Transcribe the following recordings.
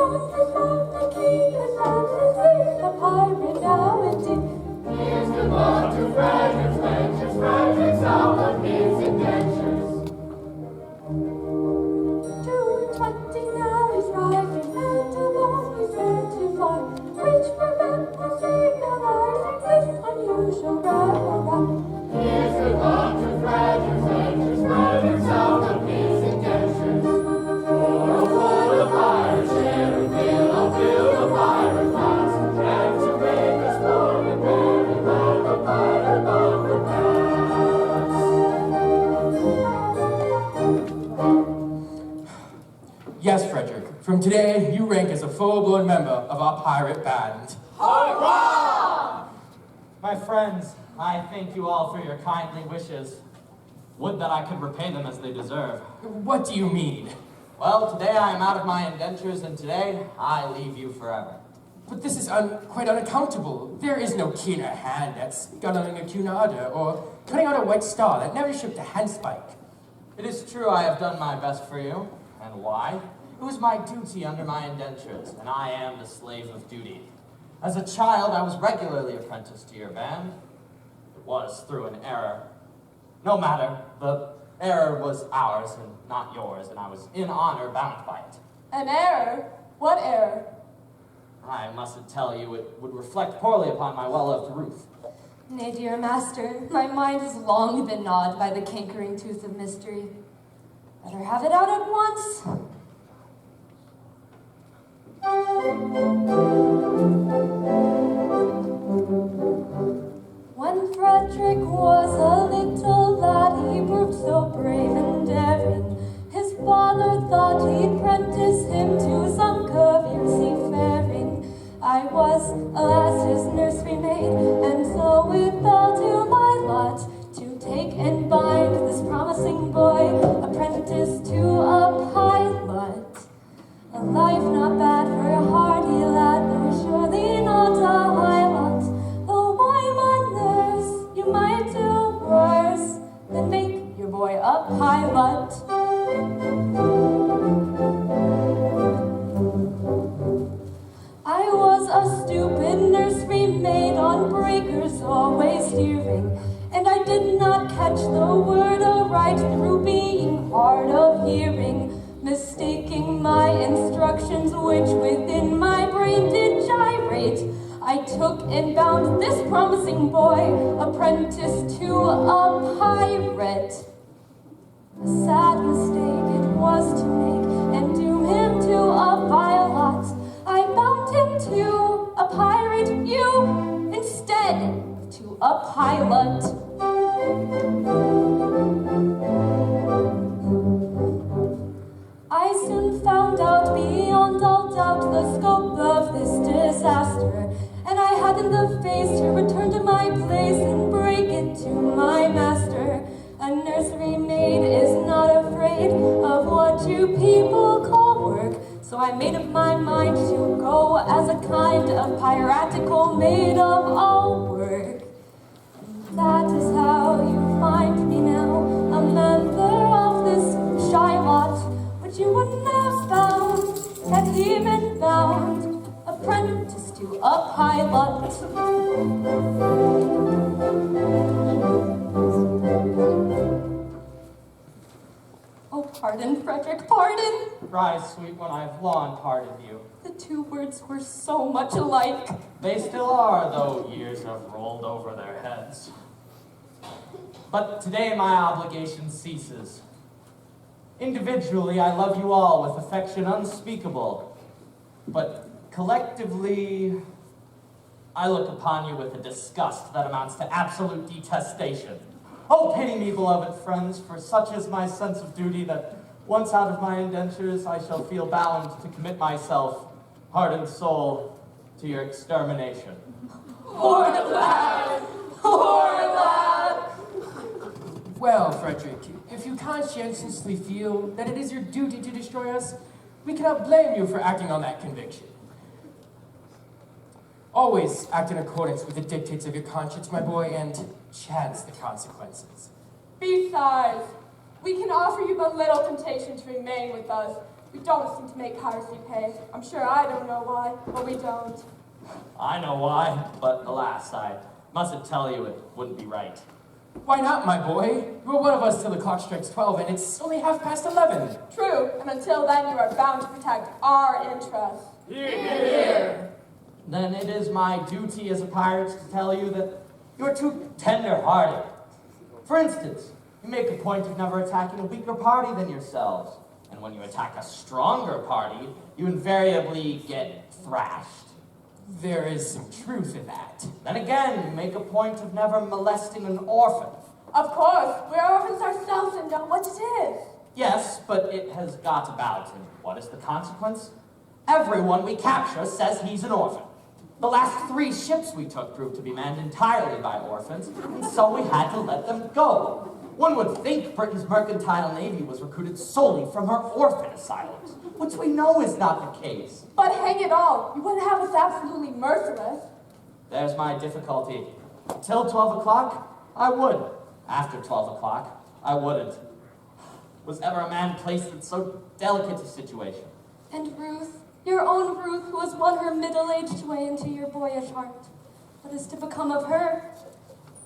found the king has found his ring, a pirate now indeed. Here's good luck to Frederick's ventures, Frederick's out of his indentures. 2:20 now he's riding, and alone he's there to fly, which prevent the signalizing this unusual revelry. Here's good luck to Frederick's ventures, Frederick's out of his indentures. For the pirates share and build a pirate class, and to make us warm and merry like a pirate on the pass. Yes, Frederick. From today, you rank as a full-blown member of our pirate band. Hurrah! My friends, I thank you all for your kindly wishes. Would that I could repay them as they deserve. What do you mean? Well, today I am out of my indentures, and today I leave you forever. But this is quite unaccountable. There is no keener hand at scuttling a cunarder or cutting out a white star that never shipped a handspike. It is true I have done my best for you. And why? It was my duty under my indentures, and I am the slave of duty. As a child, I was regularly apprenticed to your band. It was through an error. No matter, the error was ours and not yours, and I was in honor bound by it. An error? What error? I mustn't tell you, it would reflect poorly upon my well-loved Ruth. Nay, dear master, my mind has long been gnawed by the cankering tooth of mystery. Better have it out at once. When Frederick was a little lad, he proved so brave and daring. His father thought he'd prentice him to some career seafaring. I was, alas, his nursery maid, and so it fell to my lot to take and bind this promising boy, apprentice to a pilot. A life not bad for a hardy lad, though surely not a high lot. Though I'm a nurse, you might do worse than make your boy a pilot. I was a stupid nursery maid on breakers, always steering, and I did not catch the word aright through being hard of hearing, mistaking my instructions, which within my brain did gyrate. I took and bound this promising boy, apprentice to a pirate. A sad mistake it was to make, and doom him to a vile lot. I bound him to a pirate, you, instead of to a pilot. I soon found out beyond all doubt the scope of this disaster, and I hadn't the face to return to my place and break it to my master. A nursery maid is not afraid of what you people call work, so I made up my mind to go as a kind of piratical maid of all work. And that is how you find me now, a member of this shy lot, which you wouldn't have found had he been bound, apprentice to a pilot. Oh, pardon, Frederick, pardon! Rise, sweet one, I have long pardoned you. The two words were so much alike. They still are, though years have rolled over their heads. But today my obligation ceases. Individually, I love you all with affection unspeakable, but collectively, I look upon you with a disgust that amounts to absolute detestation. Oh, pity me, beloved friends, for such is my sense of duty that once out of my indentures, I shall feel bound to commit myself, heart and soul, to your extermination. Poor lad! Poor lad! Well, Frederick, if you conscientiously feel that it is your duty to destroy us, we cannot blame you for acting on that conviction. Always act in accordance with the dictates of your conscience, my boy, and chance the consequences. Besides, we can offer you but little temptation to remain with us, We don't seem to make piracy pay. I'm sure I don't know why, but we don't. I know why, but alas, I mustn't tell you it wouldn't be right. Why not, my boy? You're one of us till the clock strikes 12, and it's only 11:30. True, and until then you are bound to protect our interests. Here. Then it is my duty as a pirate to tell you that you're too tender-hearted. For instance, you make a point of never attacking a weaker party than yourselves. And when you attack a stronger party, you invariably get thrashed. There is some truth in that. Then again, you make a point of never molesting an orphan. Of course, we're orphans ourselves and know what it is. Yes, but it has got about, and what is the consequence? Everyone we capture says he's an orphan. The last 3 ships we took proved to be manned entirely by orphans, and so we had to let them go. One would think Britain's mercantile navy was recruited solely from her orphan asylums, which we know is not the case. But hang it all, you wouldn't have us absolutely merciless. There's my difficulty. Till 12 o'clock, I would. After 12 o'clock, I wouldn't. Was ever a man placed in so delicate a situation? And Ruth, your own Ruth, who has won her middle-aged way into your boyish heart. What is to become of her?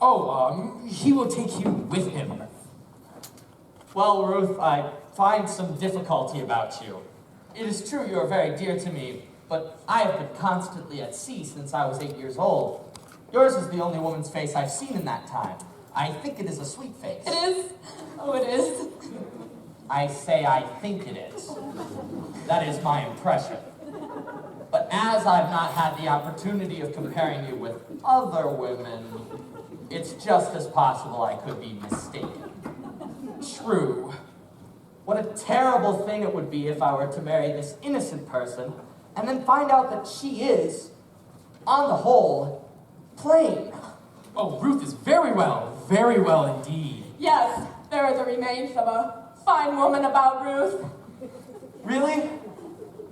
Oh, he will take you with him. Well, Ruth, I find some difficulty about you. It is true you are very dear to me, but I have been constantly at sea since I was 8 years old. Yours is the only woman's face I've seen in that time. I think it is a sweet face. It is? Oh, it is. I say I think it is. That is my impression. But as I've not had the opportunity of comparing you with other women, it's just as possible I could be mistaken. True. What a terrible thing it would be if I were to marry this innocent person and then find out that she is, on the whole, plain. Oh, Ruth is very well indeed. Yes, there are the remains of a fine woman about Ruth. Really?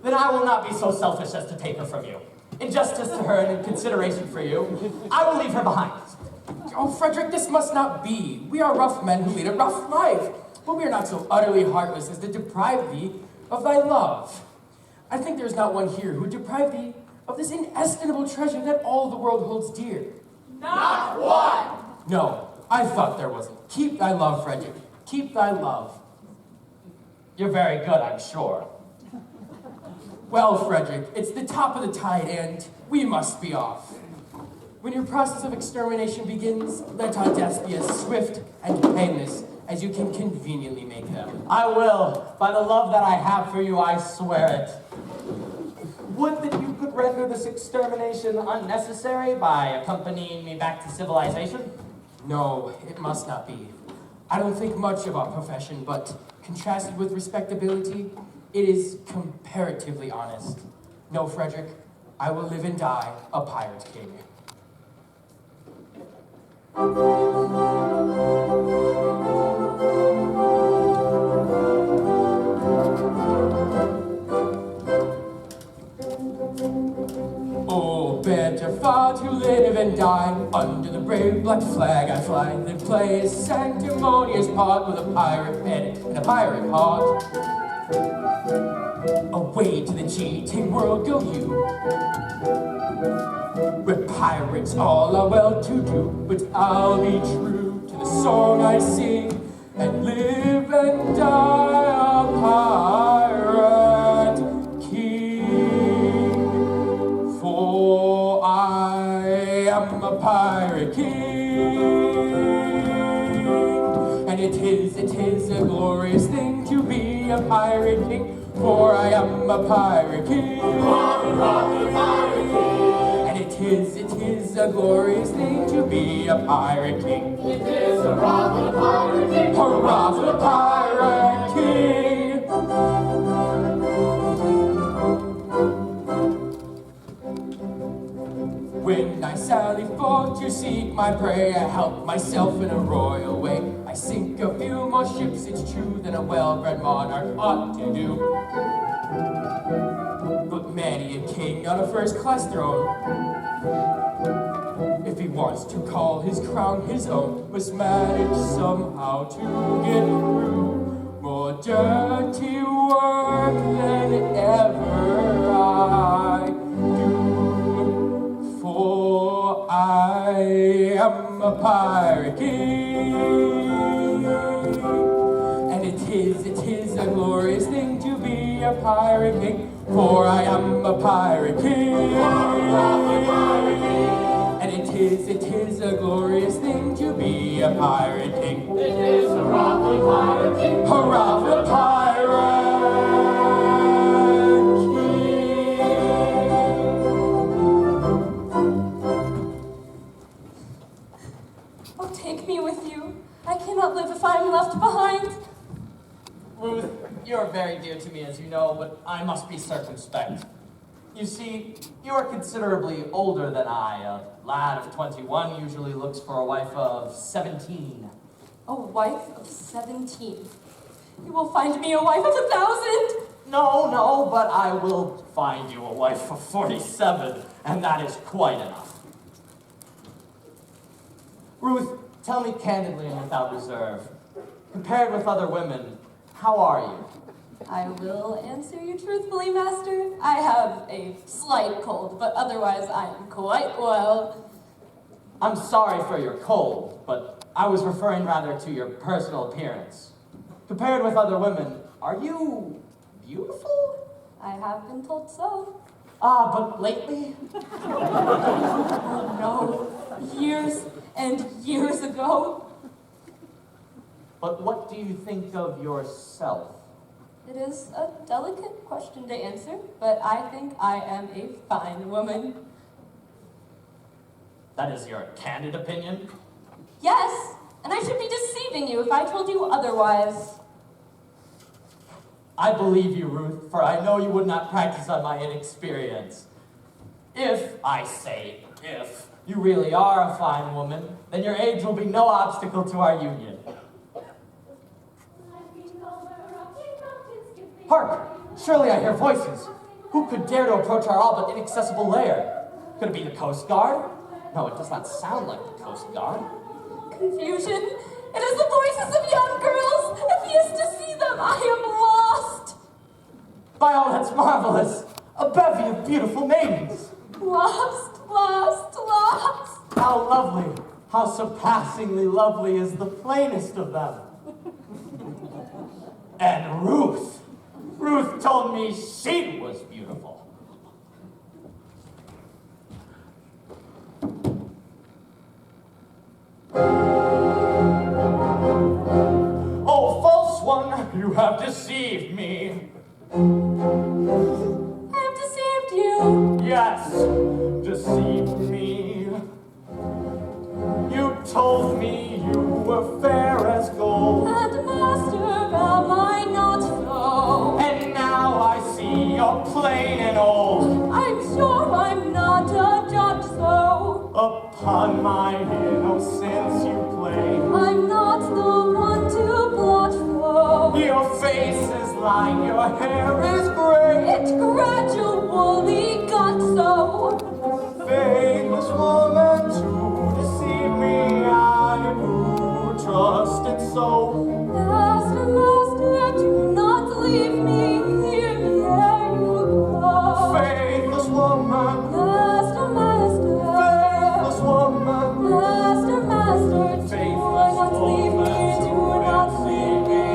Then I will not be so selfish as to take her from you. In justice to her and in consideration for you, I will leave her behind. Oh, Frederick, this must not be. We are rough men who lead a rough life, but we are not so utterly heartless as to deprive thee of thy love. I think there's not one here who would deprive thee of this inestimable treasure that all the world holds dear. Not one. No, I thought there wasn't. Keep thy love, Frederick. Keep thy love. You're very good, I'm sure. Well, Frederick, it's the top of the tide, and we must be off. When your process of extermination begins, let our deaths be as swift and painless as you can conveniently make them. I will. By the love that I have for you, I swear it. Would that you could render this extermination unnecessary by accompanying me back to civilization? No, it must not be. I don't think much of our profession, but contrasted with respectability, it is comparatively honest. No, Frederick, I will live and die a pirate king. Oh, better far to live and die under the brave black flag I fly than play a sanctimonious part with a pirate head and a pirate heart. Away to the cheating world go you, where pirates all are well-to-do, but I'll be true to the song I sing and live and die a pirate king. For I am a pirate king, and it is a glorious thing to be a pirate king. For I am a pirate king. And it is a glorious thing to be a pirate king. It is a rock and a pirate king. Hurrah for the pirate king! When I sally forth to seek my prey, I help myself in a royal way. I sink a few more ships, it's true, than a well-bred monarch ought to do. But many a king on a first-class throne, if he wants to call his crown his own, must manage somehow to get through more dirty work than am a pirate king. And it is a glorious thing to be a pirate king, for I am a pirate king. And it is a glorious thing to be a pirate king. It is a rocky pirate king. Hurrah for the pirate king. Oh, take me with you. I cannot live if I am left behind. Ruth, you're very dear to me, as you know, but I must be circumspect. You see, you are considerably older than I. A lad of 21 usually looks for a wife of 17. A wife of 17. You will find me a wife of 1,000. No, but I will find you a wife of 47, and that is quite enough. Ruth, tell me candidly and without reserve, compared with other women, how are you? I will answer you truthfully, master. I have a slight cold, but otherwise I am quite well. I'm sorry for your cold, but I was referring rather to your personal appearance. Compared with other women, are you beautiful? I have been told so. But lately? Oh no, years and years ago. But what do you think of yourself? It is a delicate question to answer, but I think I am a fine woman. That is your candid opinion? Yes, and I should be deceiving you if I told you otherwise. I believe you, Ruth, for I know you would not practice on my inexperience. If, I say if, you really are a fine woman, then your age will be no obstacle to our union. Hark! Surely I hear voices. Who could dare to approach our all but inaccessible lair? Could it be the Coast Guard? No, it does not sound like the Coast Guard. Confusion. It is the voices of young girls. If he is to see them, I am lost. By all that's marvelous! A bevy of beautiful maidens! Lost. How lovely, how surpassingly lovely is the plainest of them. And Ruth told me she was beautiful. Oh, false one, you have deceived me. I have deceived you. Yes, deceived me. You told me you were fair as gold. And master, am I not so? And now I see you're plain and old. I'm sure I'm not a judge, so Upon my innocence you play. I'm not the one to blot for. Your face is lined, your hair is gray. It gradually got so. Famous woman to deceive me, I who trusted so. Master, do not leave me here, ere you go. Faithless woman, Master, faithless woman, Master, do faithless not leave woman, me, do not leave me,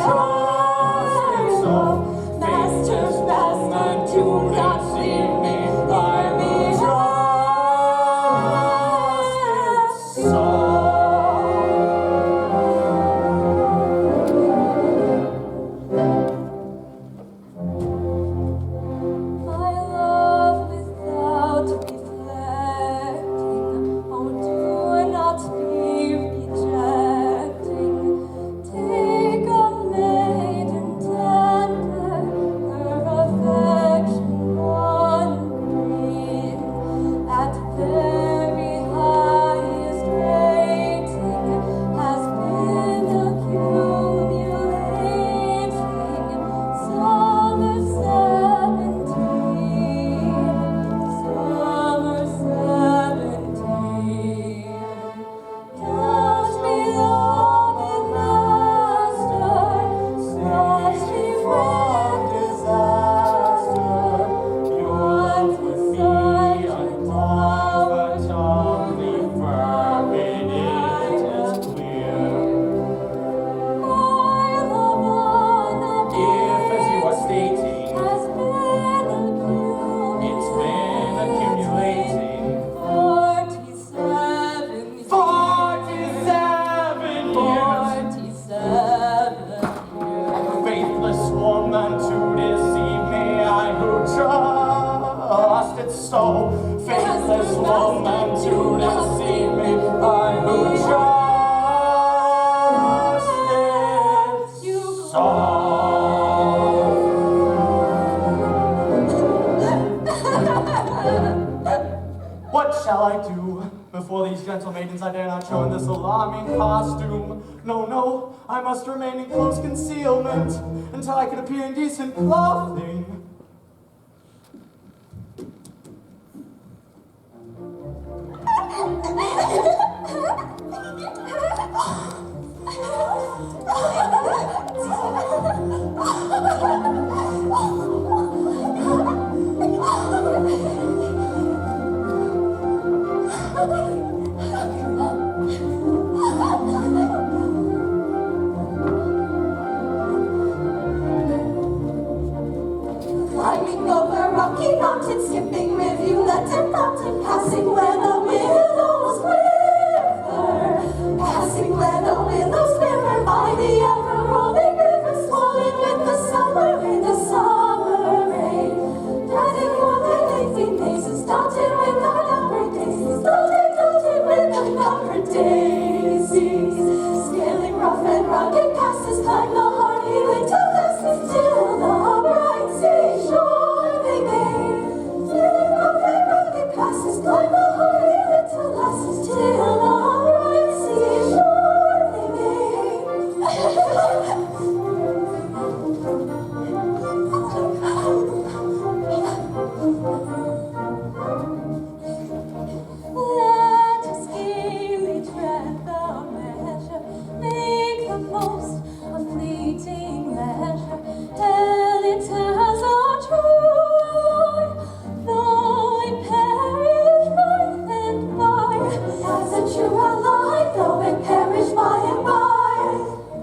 trusted so. Master, do not leave me, hear me, Trusted so. What shall I do? Before these gentle maidens I dare not show in this alarming costume. No, no, I must remain in close concealment until I can appear in decent clothing. Climbing over rocky mountains, skipping rivulet and fountain, passing where the willows quiver, passing where the willows quiver, by the ever-rolling river, swollen with the summer rain, the summer rain. Threading o'er the leafy mazes, dotted with unnumbered daisies, dotted with unnumbered daisies. Scaling rough and rugged passes, climb the hardy winter passes, till the bright seashore they gain. Scaling rough and rugged passes, climb the hardy winter passes, till the bright seashore they gain. Let us gaily tread the measure, make the most of fleeting leisure. Hell, it has our true life, though it perish by and by. As a true ally, though it perish by and by.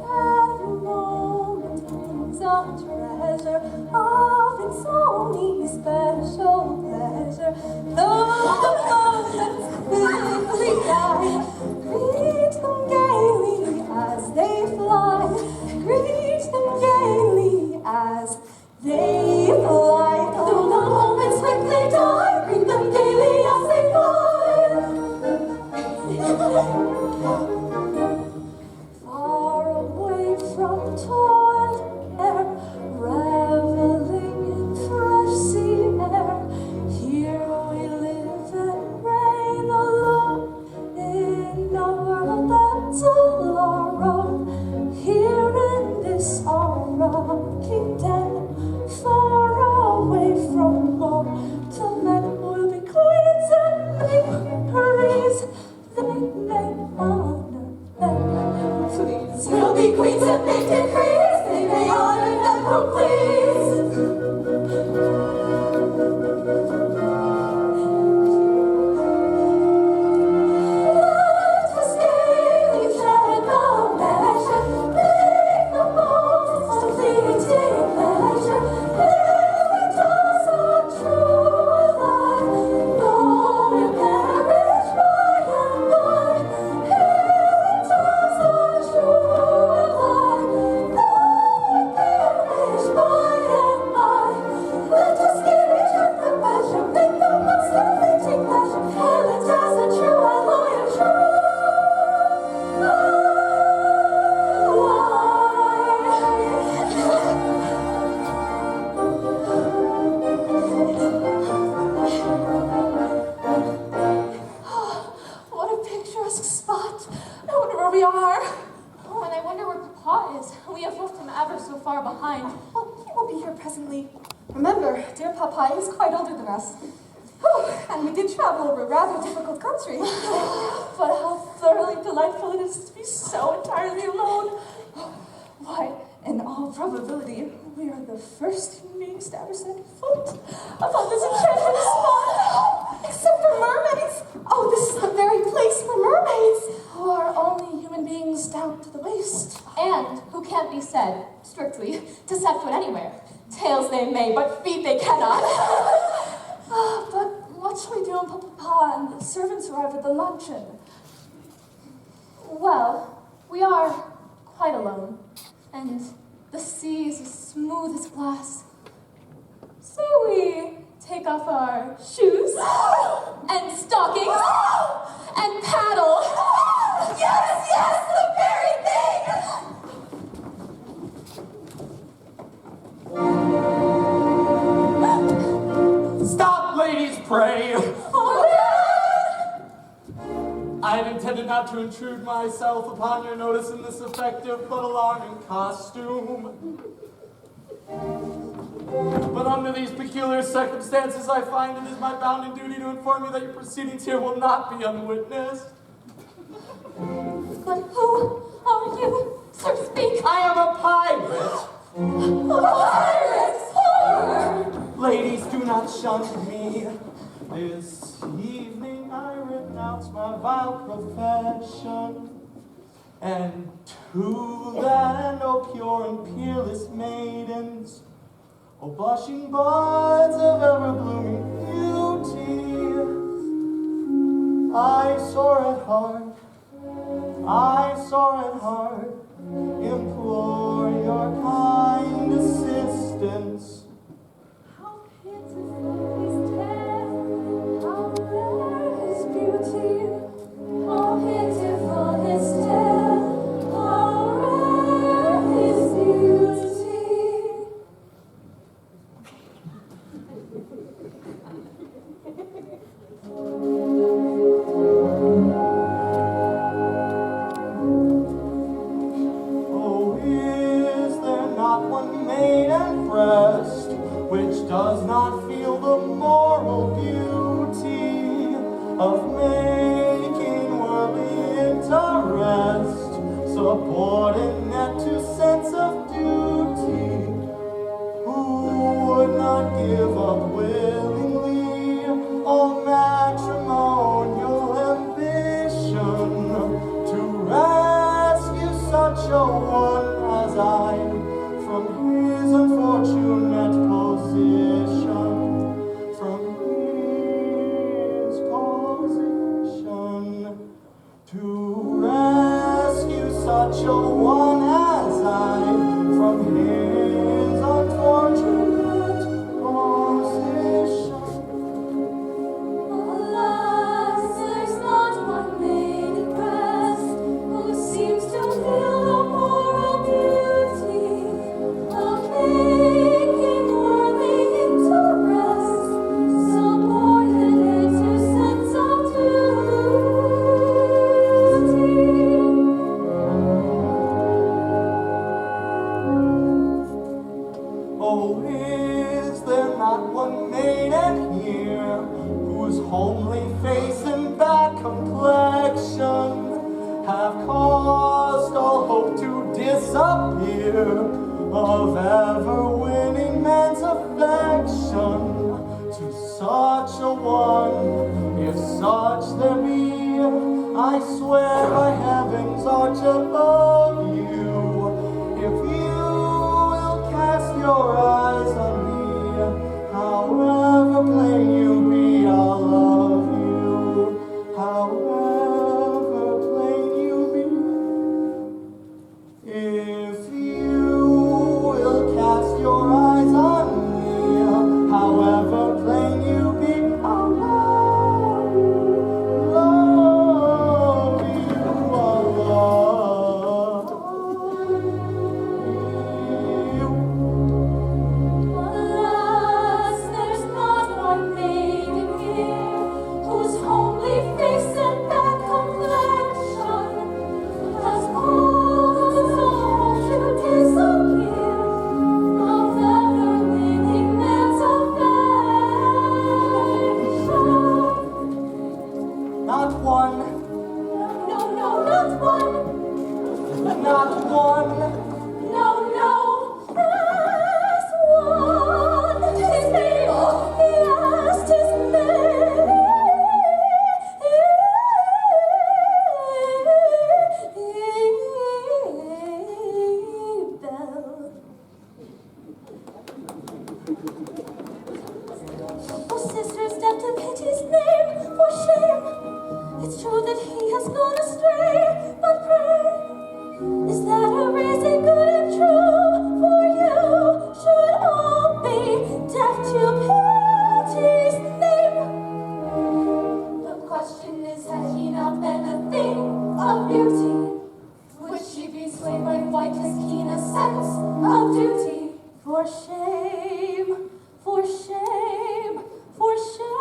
At the moment brings a treasure of its own especial pleasure. Though the moments quickly die, greet them gaily as they fly. Greet them gaily as they fly. Though the moments quickly die, greet them gaily as they fly. Far away from toil and care, reveling in fresh sea air. Here we live and reign alone in a world that's all our own. Here in this our rocky den, far away from mortal men, we'll be queens and makeries. They may honor them, please. We'll be queens and make decrees. They may honor them who please. Let us gaily tread the measure, make the most of fleeting pleasure. Hell, it does our true life, though it perish by and by. Hell, it does our true life, though it perish by and by. Let us gaily tread the measure, make the most of fleeting pleasure. Hell, it does a true ally, a true What a picturesque spot. I wonder where we are. Oh, and I wonder where Papa is. We have left him ever so far behind. Well, he will be here presently. Remember, dear Papa is quite older than us. Whew, and we did travel over a rather difficult country. But how thoroughly delightful it is to be so entirely alone. Why, in all probability, we are the first human beings to ever set foot upon this enchanted spot. Except for mermaids. Oh, this is the very place for mermaids, who are only human beings down to the waist. And who can't be said, strictly, to set foot anywhere. Tails they may, but feet they cannot. But what shall we do when Papa and the servants arrive at the luncheon? Well, we are quite alone, and the sea is as smooth as glass. Say we take off our shoes and stockings and paddle. Yes, yes, the very thing! not to intrude myself upon your notice in this effective but alarming costume. But under these peculiar circumstances, I find it is my bounden duty to inform you that your proceedings here will not be unwitnessed. But who are you? Sir, speak. I am a pirate. A pirate! Horror! Ladies, do not shun me. This evening I renounce my vile profession. And to that end, O pure and peerless maidens, O blushing buds of ever-blooming beauty, I sore at heart, implore your kind assistance. How pitiful his tale, how rare his beauty. How pitiful his tale, how rare his beauty. Oh, is there not one maiden breast which does not feel the moral beauty of making worldly interest subordinate to sense of duty, who would not give up willingly all matrimonial ambition to rescue such a one as I from his unfortunate position, from his position, to rescue such a one as I from his unfortunate position. Alas, there's not one maiden breast who seems to feel the moral beauty of making worldly interest subordinate to sense of duty. Oh, is there not one maiden here whose homely face and bad complexion have caused all hope to disappear of ever winning man's affection to such a one, if such there be? I swear by heaven's arch above you, if you will cast your eyes on me, however plain you be, I'll love you, however plain you be. If you will cast your eyes on me, however plain you be, I'll love you, I'll love you. Alas, there's not one maiden here whose homely face and bad complexion has caused all to disappear of ever winning man's affection. Not one, No, not one. not one. No, there's one. His name, yes, his name. Bell. Oh, sisters, step to pity's name, for shame. It's true that he has gone astray, but pray, is that a reason good and true for you? Should all be deaf to pity's name? The question is, had he not been a thing of beauty? Would she be swayed by quite as keen a sense of duty? For shame, for shame, for shame.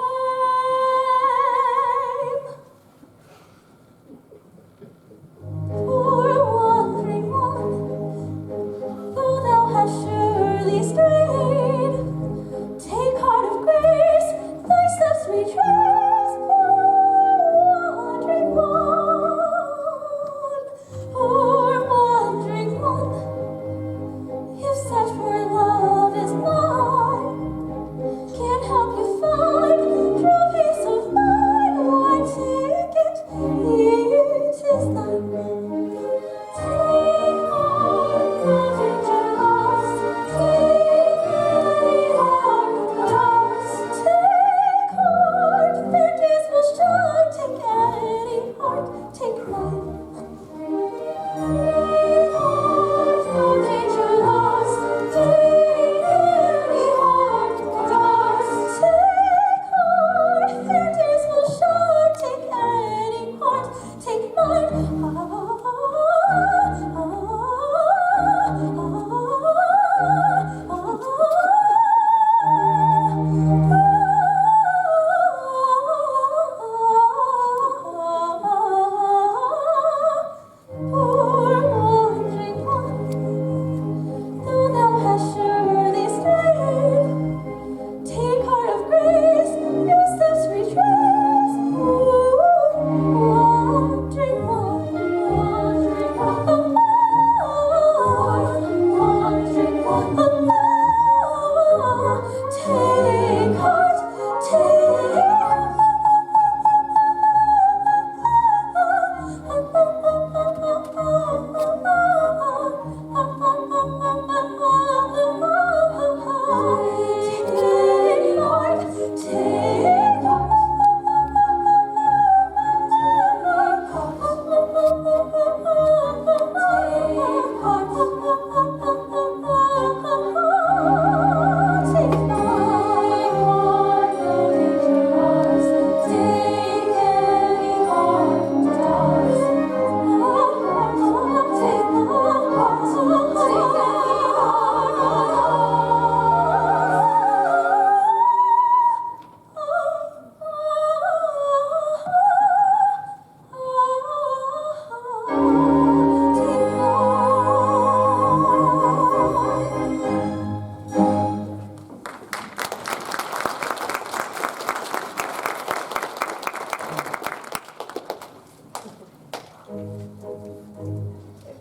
search for love is mine. Can't help you find true peace of mind. Why take it? It is thine. Take heart, no danger lost. Take any heart lost. Take heart, fair days will shine. Take any heart, take mine. Take heart, no danger lost. Take any heart lost. Take heart, fair days will shine. Take any heart, take mine. Poor wandering one, though thou hast surely strayed, take heart of grace, your steps retrace. Wandering one, wandering one, take heart, take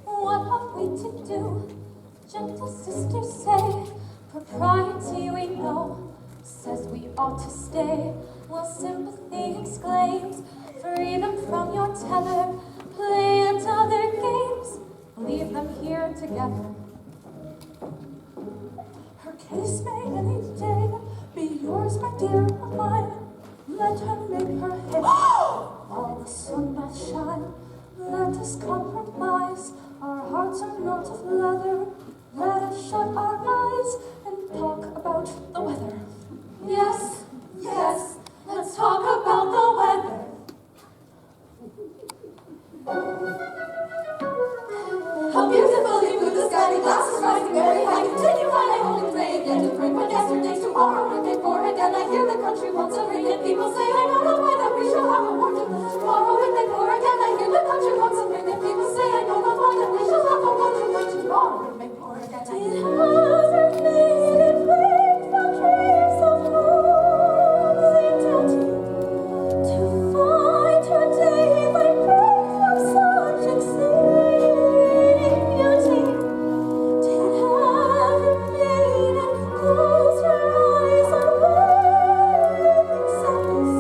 What have we to do? Gentle sisters say, propriety we know, says we ought to stay, while sympathy exclaims, free them from your tether, play at other games, leave them here together. Her case may any day be yours, my dear, or mine. Let her make her hay while the sun doth shine. Let us compromise. Our hearts are not of leather. Let us shut our eyes and talk about the weather. Yes, yes, let's talk about the weather. How beautifully blue the sky, the glasses rising very high. Continue on, I hold it vague, yet to bring when yesterday's tomorrow and day for again. I hear the country wants a rain, and people say, I know not why that we shall have a war tomorrow and day for again. I hear the country wants a rain, and people say, I know not why that we shall have a war tomorrow and day for again. It hasn't made it wait for dreams of holy duty to find her day might break from such exceeding beauty. Did ever maiden close her eyes awaiting sadness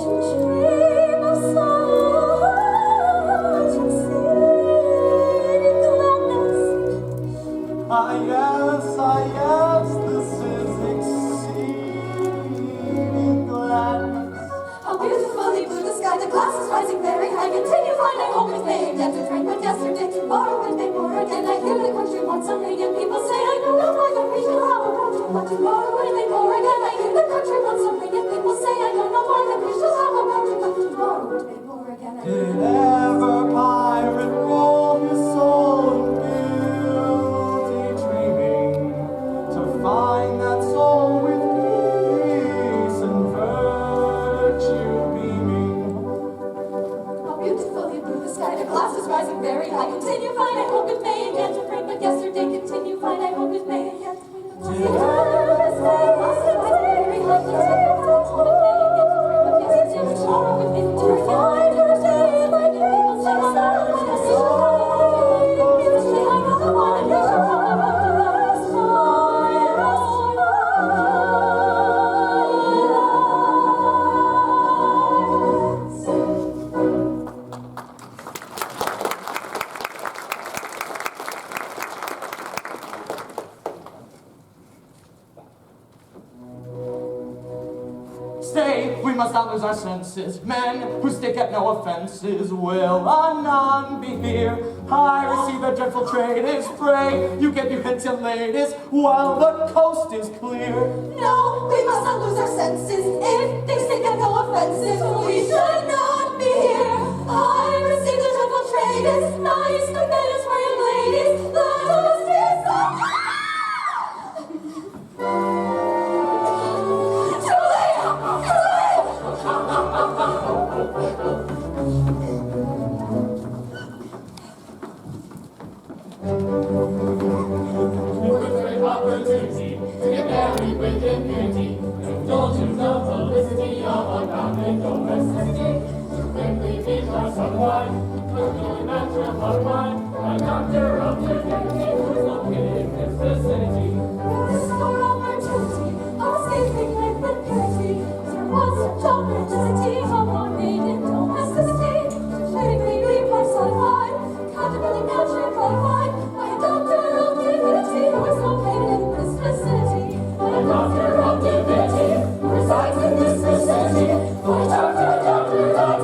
to dream of such exceeding gladness? Ah yes, this is exceeding gladness. How beautifully blue the sky, the glass is rising very high. Continue fine, I hope it's made yet to drink, but yesterday, tomorrow, and day more again. I hear the country wants some rain, and people say, I know not why that we shall have a war tomorrow, and day more again. I hear the country wants some rain, and people say, I know not why that we shall have a war tomorrow, and day more again. Did ever pirate roll his soul in guilty dreaming to find that soul with peace and virtue beaming? How beautifully blue the sky, the glass is rising very high. Continue fine, I hope it may again to bring, but yesterday, continue fine, I hope Nay, we must not lose our senses. Men who stick at no offenses will anon be here. I receive a dreadful trade. Pray, you get your head till latest while the coast is clear. No, we must not lose our senses. If they stick at no offenses, we should not be here. I received a dreadful trade. It's nice, but that is for you ladies. The toast is on. Opportunity to get married with impunity. Indulgence of publicity of unbounded domesticity. To quickly because of wine, but the only matter of our wine. A doctor of divinity who is located in this vicinity. This is our opportunity of escaping with impunity. There was such opportunity of our maiden domesticity. To quickly because of wine, contemplating natural wine. A doctor of divinity who is located in this vicinity. A doctor of divinity who resides in this vicinity. A doctor of divinity.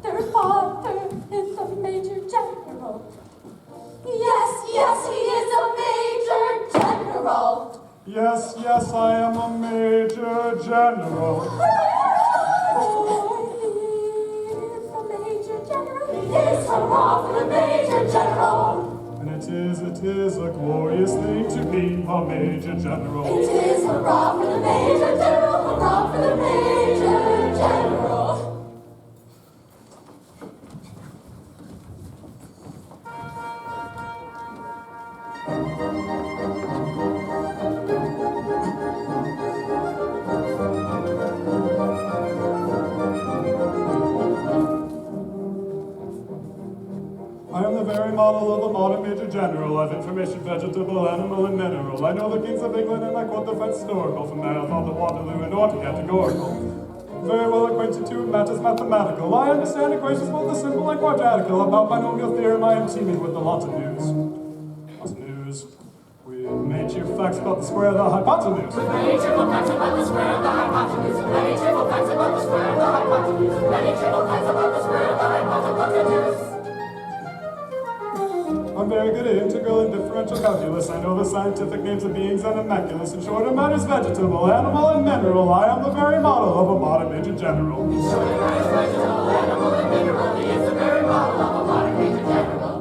Their father is a major general. Yes, yes, he is a major general. Yes, yes, I am a major general. He's a major general. Yes, hurrah for the major general. And it is a glorious thing to be a major general. It is hurrah for the major general, hurrah for the major general. I am the very model of a modern major general. I've information vegetable, animal, and mineral. I know the kings of England and I quote the French historical. From Marathon to Waterloo and or to categorical. Very well acquainted too with matters mathematical. I understand equations both the simple and quadratical. About binomial theorem I am teeming with a lot of news. Lots of news. With major facts about the square of the hypotenuse. Many trivial facts about the square of the hypotenuse. Many trivial facts about the square of the hypotenuse. Many trivial facts about the square of the hypotenuse. I'm very good at integral and differential calculus. I know the scientific names of beings and immaculous. In short, it matters vegetable, animal, and mineral. I am the very model of a modern major general. In short, it matters vegetable, animal, and mineral. He is the very model of a modern major general.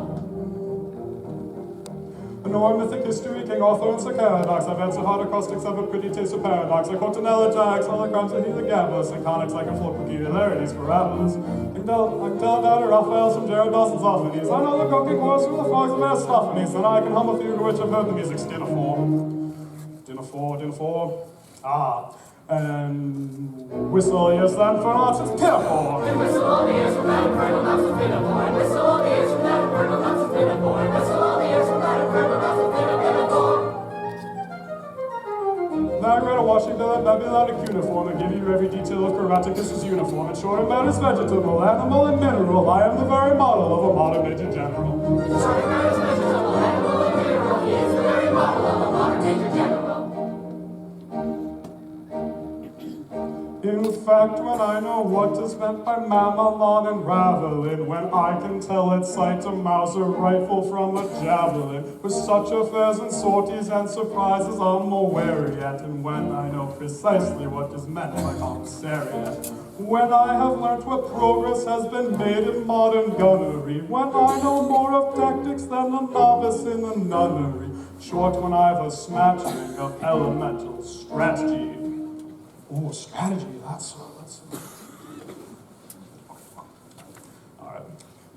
I know our mythic history, King Arthur and Sir Caradox. I've answered hard acoustics of a pretty taste of paradox. I quote an elegiacs, holograms, and heliogabalus, and conics like a flow peculiarities, parabolas. I can tell down to Raphael's from Jared Dawson's Ophanes. I know the croaking horse from the frogs of Aristophanes, and I can hum a few to which I've heard the music's dinner for. Dinner for. Ah. And whistle, yes, that for lots of pinafore. And whistle all the years from that infernal knots of pinafore. And whistle all the years from that infernal knots of pinafore. And whistle all the years from that infernal knots of pinafore. Now I go to Washington and Babylonic uniform and give you every detail of Karaticus's uniform. In short, it matters vegetable, animal, and mineral. I am the very model of a modern major general. In short, it matters vegetable, animal, and mineral. He is the very model of a modern major general. In fact, when I know what is meant by mamelon and ravelin, when I can tell at sight a Mauser rifle from a javelin, with such affairs and sorties and surprises I'm more wary at, and when I know precisely what is meant by commissariat, when I have learnt what progress has been made in modern gunnery, when I know more of tactics than a novice in the nunnery, short, when I've a smattering of elemental strategy. Oh, strategy, that's alright.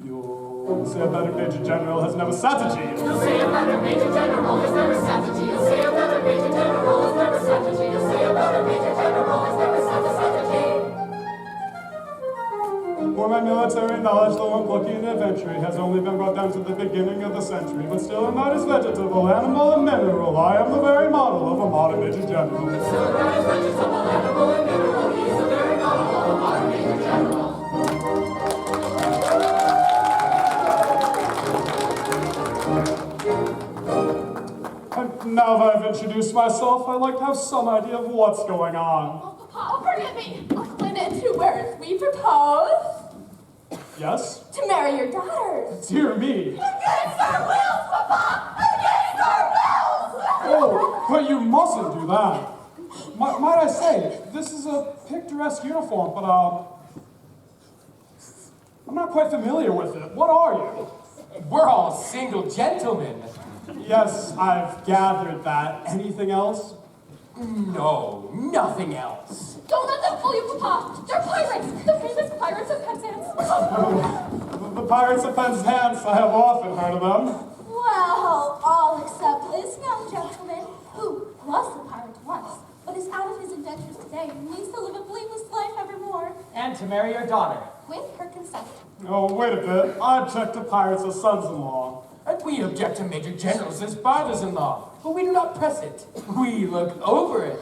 You'll say a better major general has never strategy. You'll say a better major general has never strategy. You'll say a better major general has never strategy. You'll say a Major General is never such a strategy. For my military knowledge, though unlucky and adventurous, has only been brought down to the beginning of the century, but still in that is vegetable, animal, and mineral. I am the very model of a modern Major General. Still in that is vegetable, animal, and mineral. He is the very model of a modern Major General. And now that I've introduced myself, I'd like to have some idea of what's going on. Oh, Papa, forgive me. I'll explain it in 2 words. We propose Yes? to marry your daughter. Dear me. Against our wills, Papa! Against our wills! Oh, but you mustn't do that. Might I say, this is a picturesque uniform, but, I'm not quite familiar with it. What are you? We're all single gentlemen. Yes, I've gathered that. Anything else? No, nothing else. Don't let them fool you, Papa. They're pirates. The famous pirates of Penzance. The Pirates of Penzance, I have often heard of them. Well, all except this young gentleman, who was a pirate once, but is out of his adventures today and needs to live a blameless life evermore, And to marry your daughter. with her consent. Oh, wait a bit. I object to pirates as sons-in-law. And we object to Major Generals as fathers-in-law, but we do not press it. We look over it.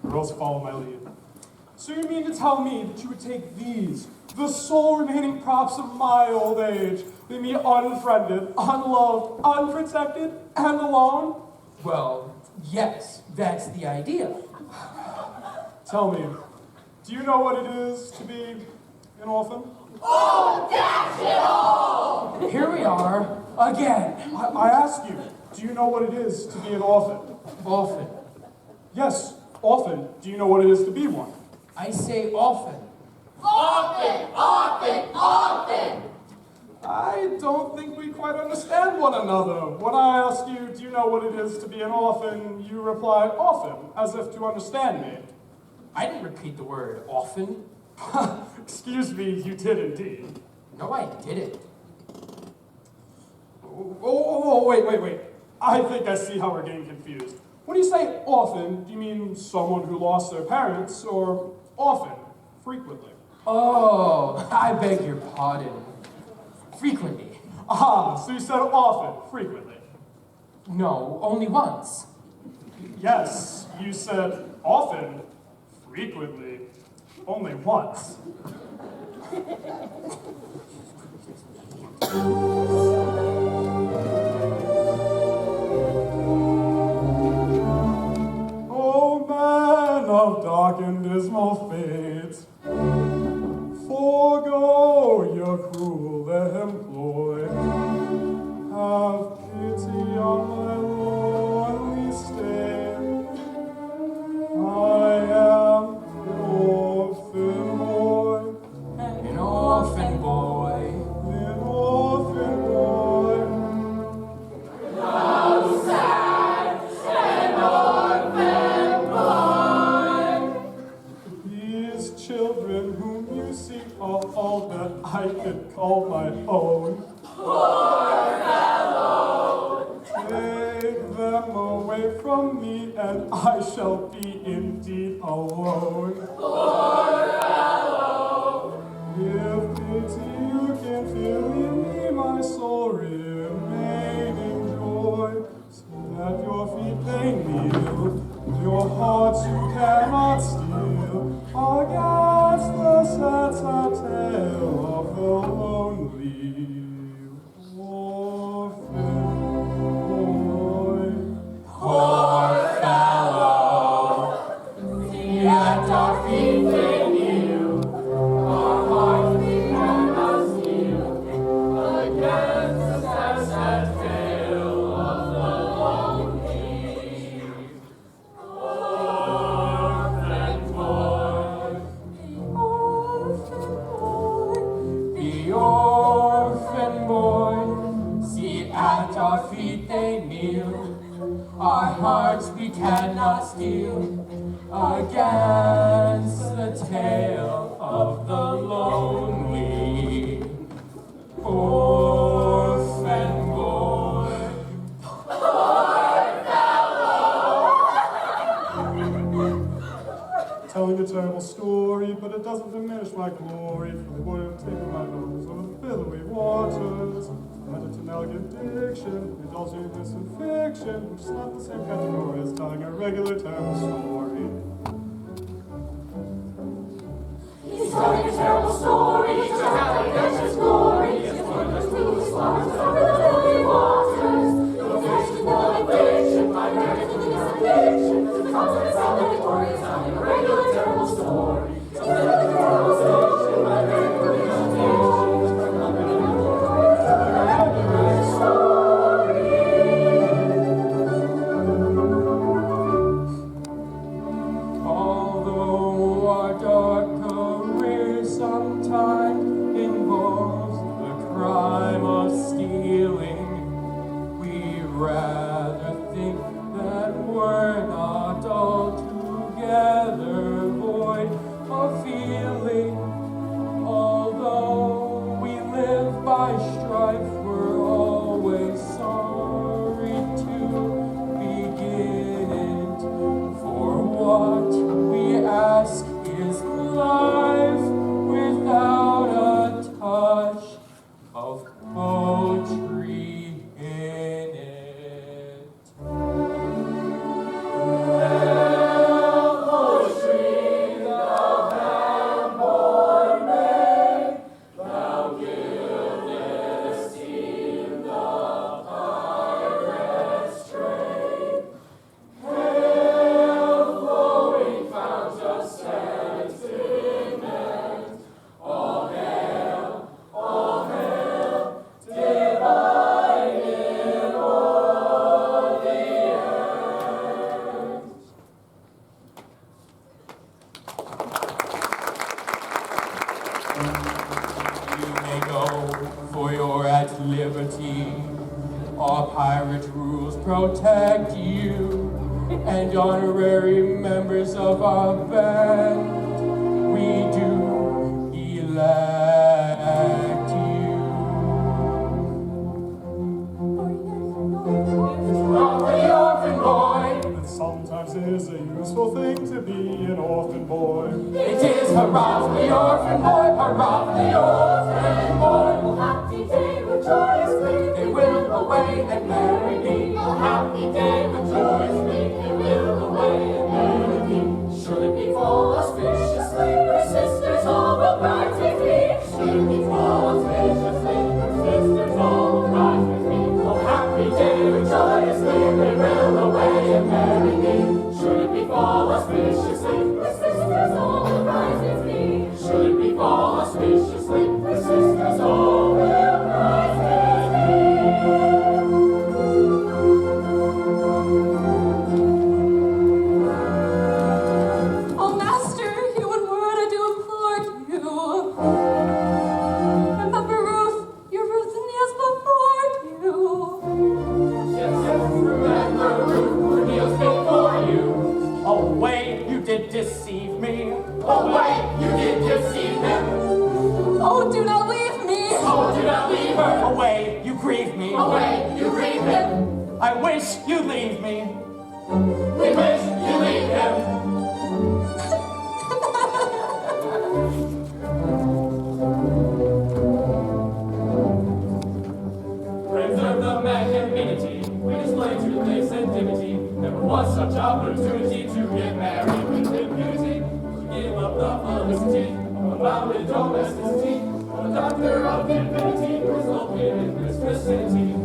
Girls follow my lead. So you mean to tell me that you would take these, the sole remaining props of my old age, leave me unfriended, unloved, unprotected, and alone? Well, yes, that's the idea. Tell me, do you know what it is to be an orphan? Here we are, again. I ask you, do you know what it is to be an orphan? Often. Yes, orphan. Do you know what it is to be one? I say often. I don't think we quite understand one another. When I ask you, do you know what it is to be an orphan, you reply, often, as if to understand me. I didn't repeat the word often. Excuse me, you did indeed. No, I didn't. Wait. I think I see how we're getting confused. When you say often, do you mean someone who lost their parents, or often, frequently? Oh, I beg your pardon. Frequently. Ah, so you said often, frequently. No, only once. Yes, you said often, frequently, only once. Oh, man of dark and dismal fates, forego your cruel employ. Have pity on my lonely state. I am an orphan boy. An orphan boy. An orphan boy. These children whom you see are all that I could call my own. Take them away from me, and I shall be indeed alone. Give pity you can feel in me, my soul remaining joy, so that your feet they kneel, your hearts you cannot steal, against the sad tale of the lonely orphan boy. Poor fellow, see at our feet they kneel, our hearts we cannot steal, against the sad tale of the lonely orphan boy. The orphan boy, see at our feet they kneel. Our hearts we cannot steal against the tale of the lonely orphan boy. Poor fellow, my glory, for they would have taken my nose on the billowy waters. Added an elegant diction, indulging this in fiction, which is not the same category as telling a regular terrible story. He's telling a terrible story to have adventure's glory. It's one of those waters over the billowy waters. You'll catch the belly fiction, my miracle is a fiction. The concept is allegory, it's telling a regular terrible story. It's telling a terrible fiction, my miracle is a fiction. Although our dark career sometimes involves the crime of stealing, we rather think that we're not altogether void of feeling. Although we live by strife, we're always sorry to begin it. For what we ask is life without a touch of poetry in it. You may go, for you're at liberty. Our pirate rules protect you, and honorary members of our band, we do elect you. For the orphan boy, It sometimes is a useful thing to be an orphan boy. it is hurrah for the orphan boy, hurrah for the orphan boy. Oh, happy day with joyously, they will away and marry me. Oh, happy day with joyously, they will away and marry me. Should it befall auspiciously, her sisters all will rise with me. Should it befall auspiciously, her sisters all will rise with me. Oh, happy day with joyously, they will away and marry me. Should it befall auspiciously, her sisters all will rise with me. Should it befall auspiciously, her sisters all will rise with me. Oh, master, hear one word I do implore you. Remember Ruth, your Ruth kneels before you. Yes, remember Ruth, who kneels before you. Away, you did deceive me. Away, you did deceive him. Oh, do not leave me. Oh, do not leave her. Away, you grieve me. Away, you grieve him. I wish you leave me. We wish you leave him. Preserve the magnanimity we display to lace and dignity. Never was such opportunity to get married with impunity. Give up the felicity of unbounded domesticity. A doctor of infinity who is located in this vicinity.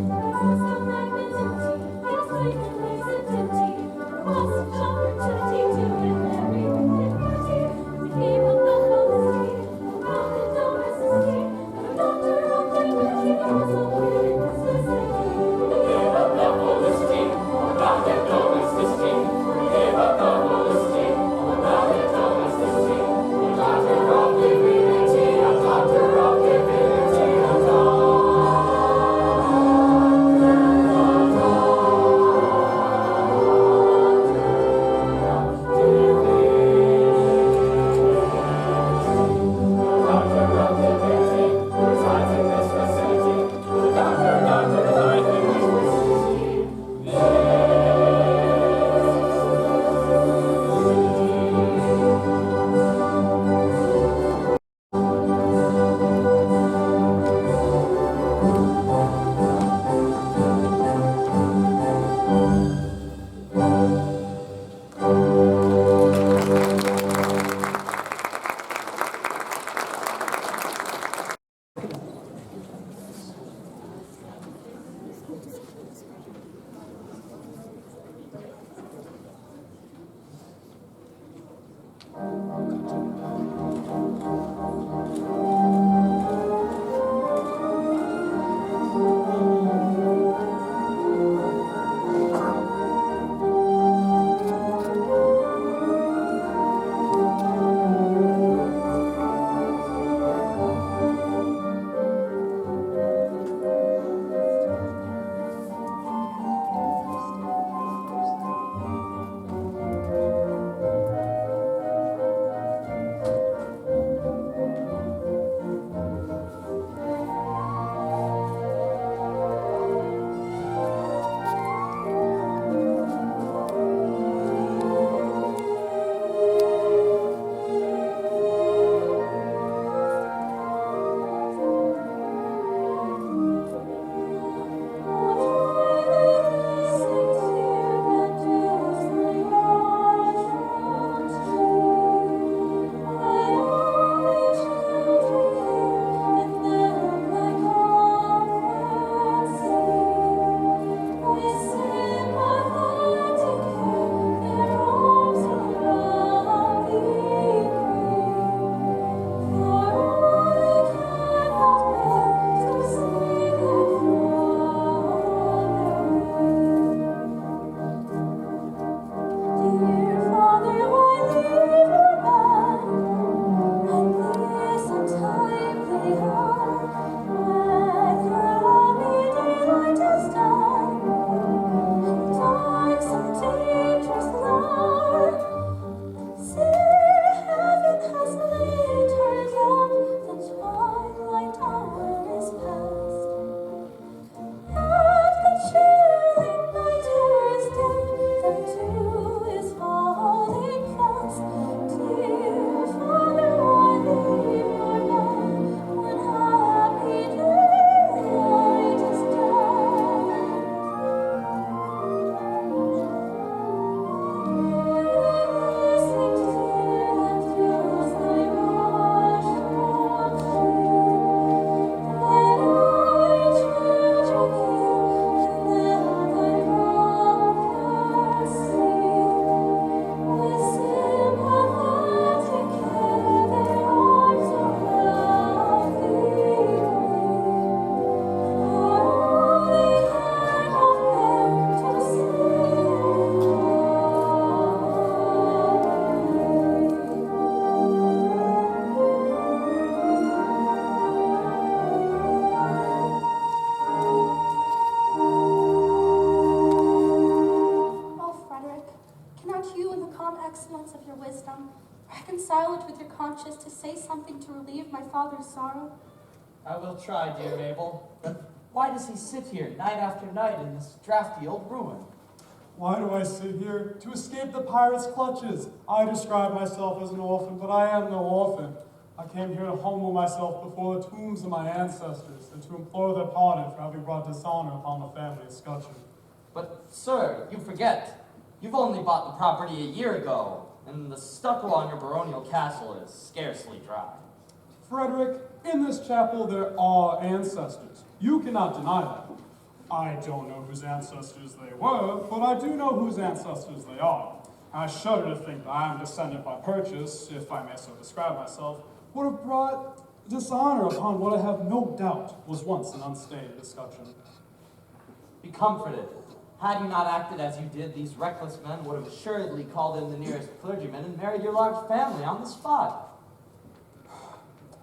silent with your conscience to say something to relieve my father's sorrow? I will try, dear Mabel, but why does he sit here night after night in this drafty old ruin? Why do I sit here? To escape the pirates' clutches. I describe myself as an orphan, but I am no orphan. I came here to humble myself before the tombs of my ancestors and to implore their pardon for having brought dishonor upon the family escutcheon. But, sir, you forget. You've only bought the property a year ago, and the stucco on your baronial castle is scarcely dry. Frederick, in this chapel there are ancestors. You cannot deny that. I don't know whose ancestors they were, but I do know whose ancestors they are. I shudder to think that I am descended by purchase, if I may so describe myself, would have brought dishonor upon what I have no doubt was once an unstained escutcheon. Be comforted. Had you not acted as you did, these reckless men would have assuredly called in the nearest clergyman and married your large family on the spot.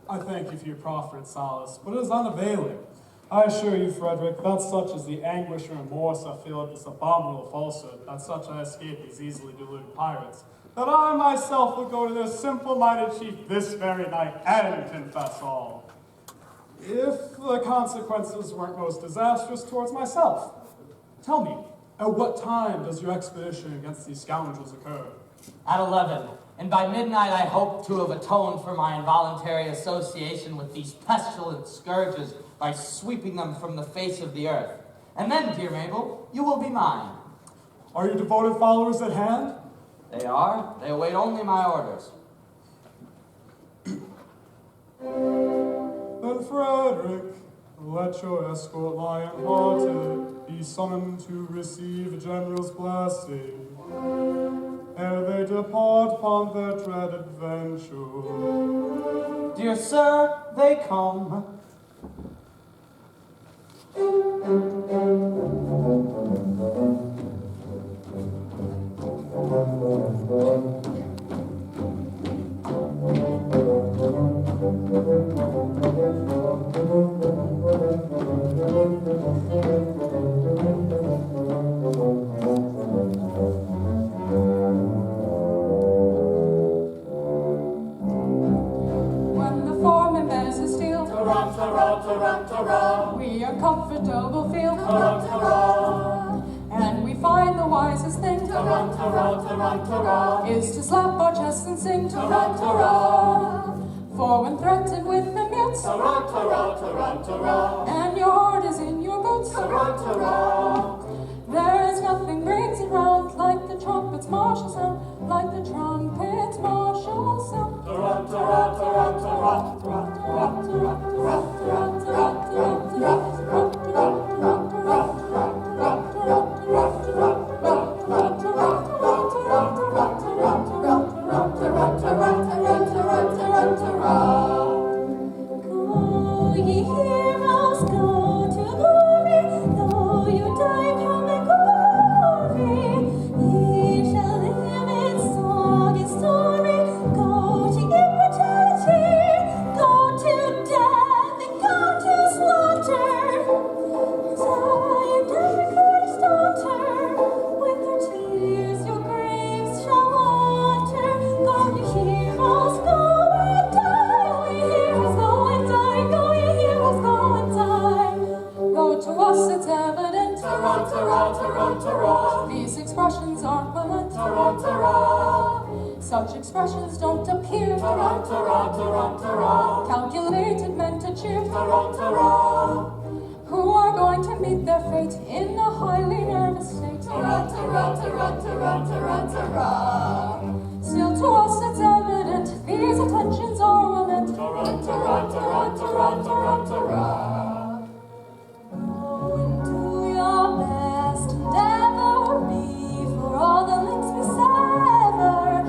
I thank you for your proffered solace, but it is unavailing. I assure you, Frederick, that such is the anguish or remorse I feel at this abominable falsehood, that such I escape these easily deluded pirates, that I myself will go to their simple-minded chief this very night and confess all. If the consequences weren't most disastrous towards myself. Tell me, at what time does your expedition against these scoundrels occur? At 11, and by midnight I hope to have atoned for my involuntary association with these pestilent scourges by sweeping them from the face of the earth. And then, dear Mabel, you will be mine. Are your devoted followers at hand? They are. They await only my orders. Then, Frederick, let your escort lion-hearted be summoned to receive a general's blessing ere they depart upon their dread adventure. Dear sir, they come. When the foreman bears the steel, Ta-ra, ta-ra, ta-ra, ta-ra. we are comfortable feel. Ta-ra, ta-ra. And we find the wisest thing Ta-ra, ta-ra, ta-ra, ta-ra. is to slap our chests and sing Ta-ra, ta-ra. For when threatened with the mutes, Ta-ra, ta-ra, ta-ra, ta-ra. and your heart is in your boots, Ta-ra, ta-ra. there is nothing brings it round like the trumpet's martial sound, like the trumpet's martial sound. Ta-ra, ta-ra, ta-ra, ta-ra. Ta-ra, ta-ra, ta-ra, ta-ra, ta-ra, ta-ra, ta-ra, Go, ye heroes, go to glory, though you die from the glory. Ye shall live in song and story. Go to immortality, go to death, and go to slaughter. Die and every Curtis daughter, with her tears your graves shall water. Go, ye heroes, go and die. Go, ye heroes, go and die. Go, ye heroes, go and die. Though to us it's evident, ta-ra, ta-ra, ta-ra, ta-ra. these expressions aren't meant. Ta-ra, ta-ra. Such expressions don't appear. Ta-ra, ta-ra, ta-ra, ta-ra. Calculated, meant to cheer. Ta-ra, ta-ra. Who are going to meet their fate in a highly nervous state. Ta-ra, ta-ra, ta-ra, ta-ra, ta-ra, ta-ra. Still to us it's evident these attentions are well meant. Ta-ra, ta-ra, ta-ra, ta-ra, ta-ra, ta-ra. Go and do your best endeavor, before all the links we sever.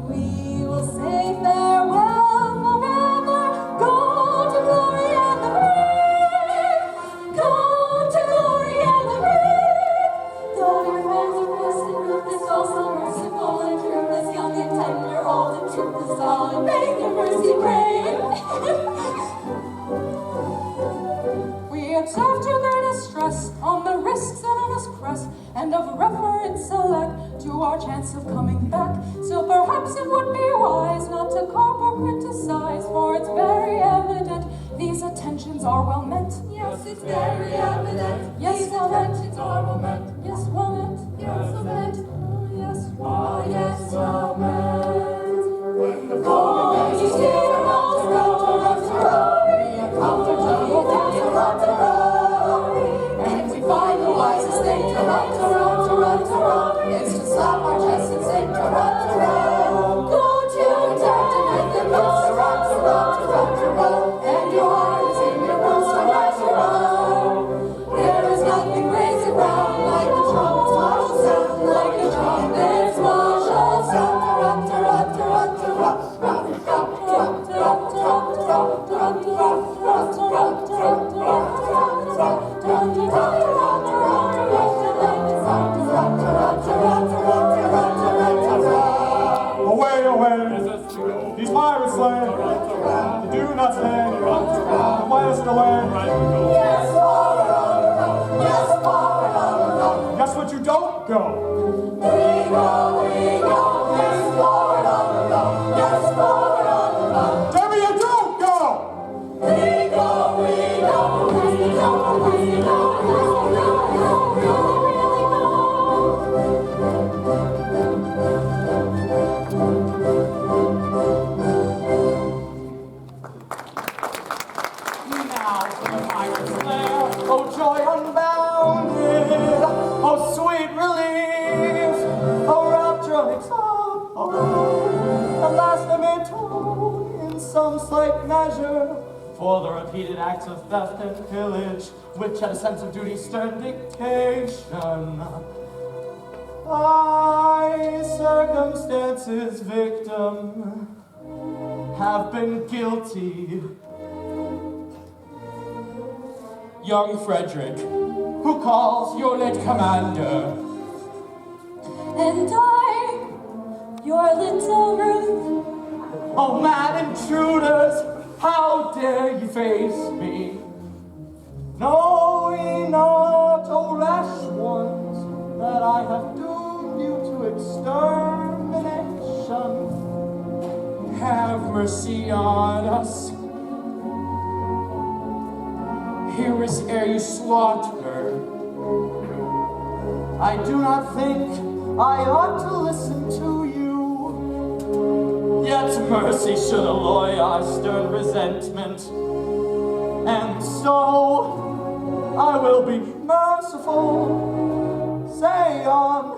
We will say farewell forever. Go to glory and the brave. Go to glory and the brave. Though your friends are rested, ruthless, also merciful and fearless, young and tender, old and truthless, all in vain your mercy crave. intellect to our chance of coming back. So perhaps it would be wise not to carp or criticize, for it's very evident these attentions are well meant. Yes, it's very evident. Yes, These well meant. attentions are well meant. Yes, well meant. Yes, well meant. Oh, yes, Ah, yes, well meant. When the Oh, you see the rolls go, and we find the wisest thing to run, is to slap our chests and sing to run. Go to attack and make the best to run, and your heart is in your boots to run. There is nothing crazy round like a trumpet's martial sound, like a trumpet's martial sound. Away, away, these pirates slay, they do not stay, the west away. Guess what you don't go? Tell me you don't go! Now for the pirate's lair, oh joy unbounded, oh sweet relief, oh rapture unexampled. At last I may atone in some slight measure for the repeated acts of theft and pillage, which at a sense of duty stern dictation I, circumstances victim, have been guilty. Young Frederick, Who calls your late commander, and I, your little Ruth, Oh, mad intruders, how dare you face me? Know ye not, O rash ones, that I have doomed you to extermination? have mercy on us. Hear us ere you slaughter. I do not think I ought to listen to you. Yet mercy should alloy our stern resentment. And so I will be merciful. Say on.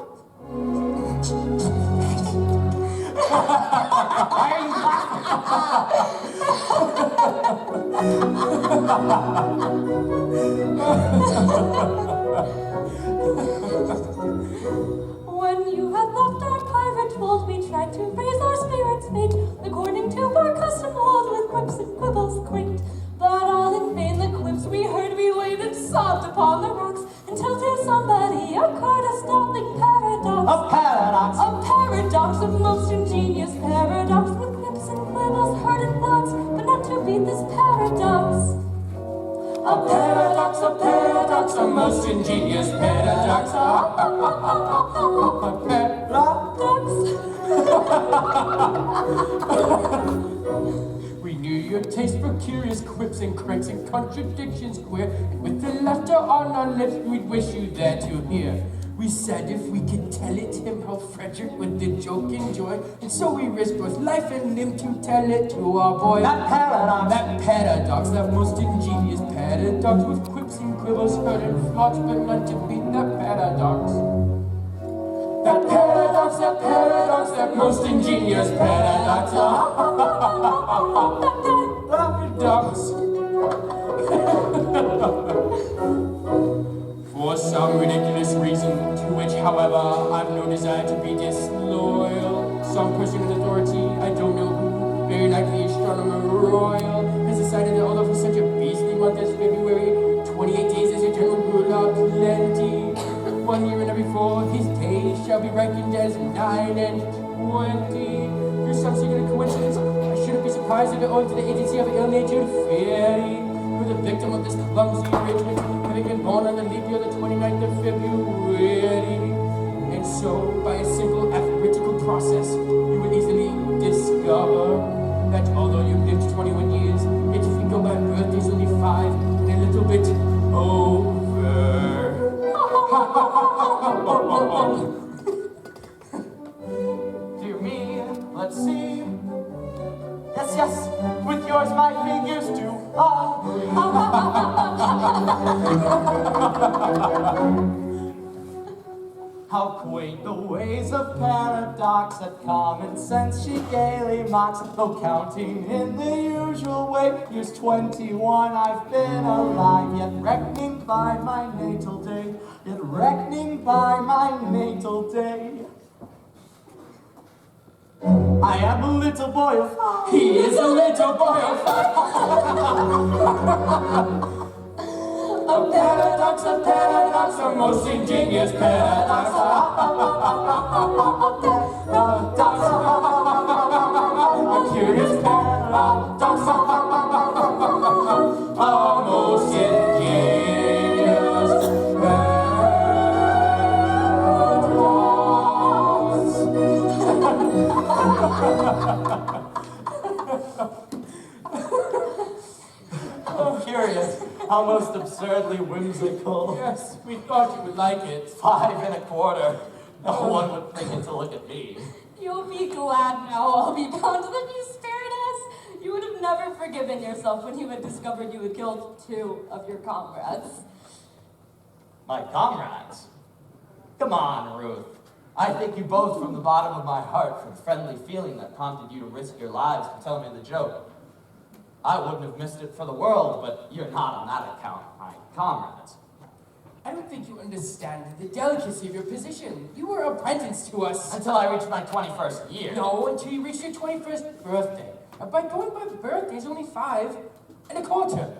when you had left our pirate fold, we tried to raise our spirits' fate, according to our custom old, with quips and quibbles quaint. But all in vain the quips we heard we laid and sobbed upon the rocks, until to somebody occurred a startling paradox. A paradox. A paradox, a most ingenious paradox, with quips and quibbles heard in flocks, but not to beat this paradox. A paradox, a most ingenious paradox. We knew your taste for curious quips and cranks and contradictions queer, and with the laughter on our lips, we'd wish you there to hear. We said if we could tell it him how Frederick would the joke enjoy, and so we risked both life and limb to tell it to our boy. That paradox, That most ingenious paradox, with quips and quibbles heard in flocks, but not to beat that paradox. That paradox, that most ingenious paradox. Paradox. For some ridiculous reason, to which, however, I've no desire to be disloyal, some person in authority, I don't know who, very likely Astronomer Royal, has decided that although for such a beastly month as February, 28 days as eternal rule are plenty. 1 year and every 4, his days shall be reckoned as 9 and 20. Through some singular coincidence, I shouldn't be surprised if it owed to the agency of an ill-natured fairy, who the victim of this clumsy arrangement, having been born on the leap year the 29th of February. And How quaint the ways of paradox, that common sense she gaily mocks. Though counting in the usual way, years 21 I've been alive, yet reckoning by my natal day, yet reckoning by my natal day. I am a little boy of 5. He is a little boy of 5. A paradox, a most ingenious paradox. A curious paradox. A most ingenious I'm curious, how most absurdly whimsical. Yes, we thought you would like it. 5 1/4. No one would think it to look at me. You'll be glad now, I'll be bound that you spared us. You would have never forgiven yourself when you had discovered you had killed 2 of your comrades. My comrades? Come on, Ruth. I thank you both from the bottom of my heart for the friendly feeling that prompted you to risk your lives to tell me the joke. I wouldn't have missed it for the world, but you're not on that account my comrades. I don't think you understand the delicacy of your position. You were apprenticed to us. Until I reached my 21st year. No, until you reached your 21st birthday. And by going by birthday, it's only 5 1/4.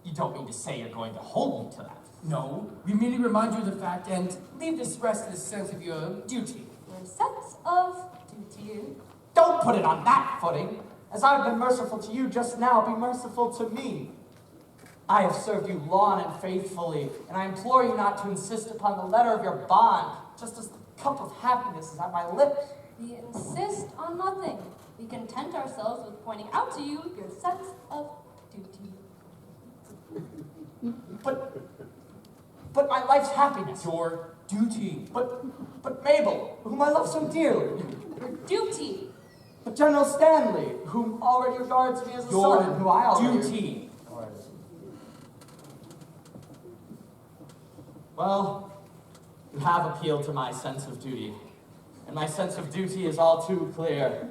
You don't mean to say you're going to hold me to that? No, we merely remind you of the fact and leave this rest in the sense of your duty. Your sense of duty. Don't put it on that footing. As I've been merciful to you just now, be merciful to me. I have served you long and faithfully, and I implore you not to insist upon the letter of your bond, just as the cup of happiness is at my lips. We insist on nothing. We content ourselves with pointing out to you your sense of duty. But my life's happiness. Your duty. But Mabel, whom I love so dearly. Your duty. But General Stanley, whom already regards me as a son, and who I already... duty. Well, you have appealed to my sense of duty, and my sense of duty is all too clear.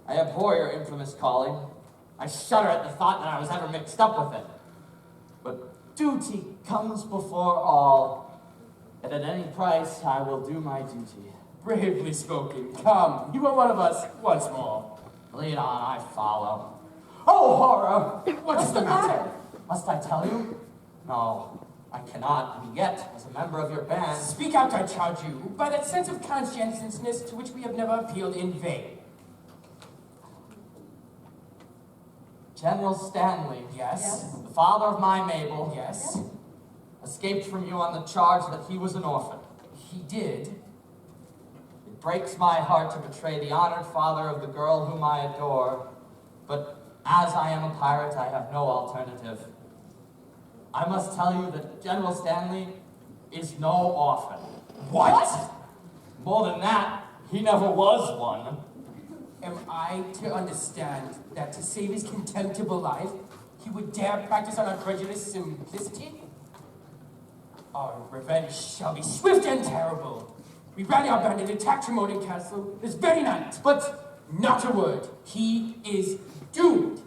I abhor your infamous calling. I shudder at the thought that I was ever mixed up with it. But duty comes before all, and at any price I will do my duty. Bravely spoken. Come, you are one of us once more. Lead on, I follow. Oh, horror! What is the matter? Must I tell you? No, I cannot, and yet, as a member of your band... Speak out, I charge you, by that sense of conscientiousness to which we have never appealed in vain. General Stanley, Yes? the father of my Mabel, Yes? escaped from you on the charge that he was an orphan. He did. It breaks my heart to betray the honored father of the girl whom I adore, but as I am a pirate, I have no alternative. I must tell you that General Stanley is no orphan. What? More than that, he never was one. Am I to understand that to save his contemptible life, he would dare practice on our credulous simplicity? Our revenge shall be swift and terrible. We rally our band and attack Tremodin Castle this very night. But not a word. He is doomed.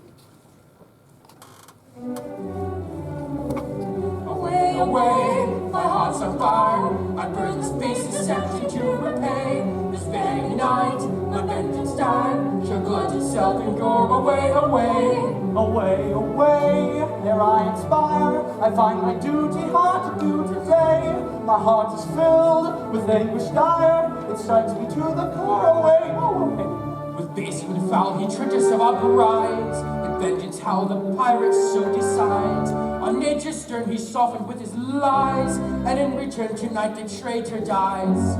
Away, away, my heart's on fire. I burn this baseless empty to repay. This very night, my vengeance time shall glut itself in gore. Away, away, Away, away, ere I expire, I find my duty hard to do today. My heart is filled with anguish dire, it strikes me to the core. Away, away. with base and foul he tricked us of our brides. With vengeance how the pirate so decides. On nature's stern he softened with his lies, and in return tonight the traitor dies.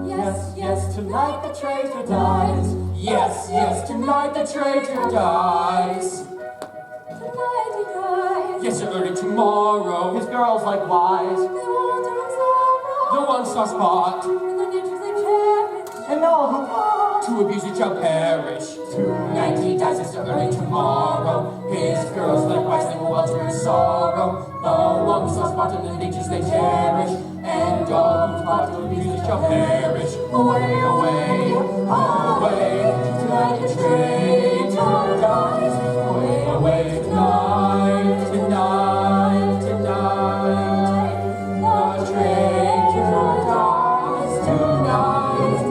Yes, yes, tonight the traitor dies. Yes, yes, tonight the traitor dies. tonight he dies. Yes, early tomorrow. His girls likewise, They wander in sorrow. The one saw spot. And the natures they cherish. and all who are to abuse it shall perish. Tonight he dies, it's early tomorrow. His girls likewise they will welter in sorrow. The one who saw Spartan and natures they cherish, and all who plot to abuse it shall perish. Away, away, away, tonight the traitor dies. Away, away, tonight, tonight, tonight, the traitor dies tonight.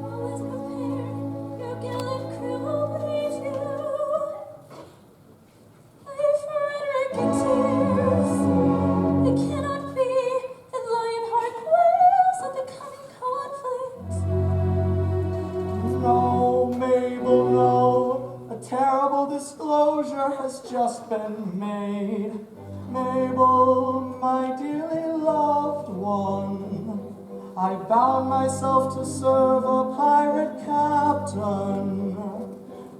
Always prepare, your gallant crew will praise you. Frederick in tears. It cannot be that Lionheart quails at the coming conflict. No, Mabel, no. A terrible disclosure has just been made. Mabel, my dearly loved one, I bound myself to serve a pirate captain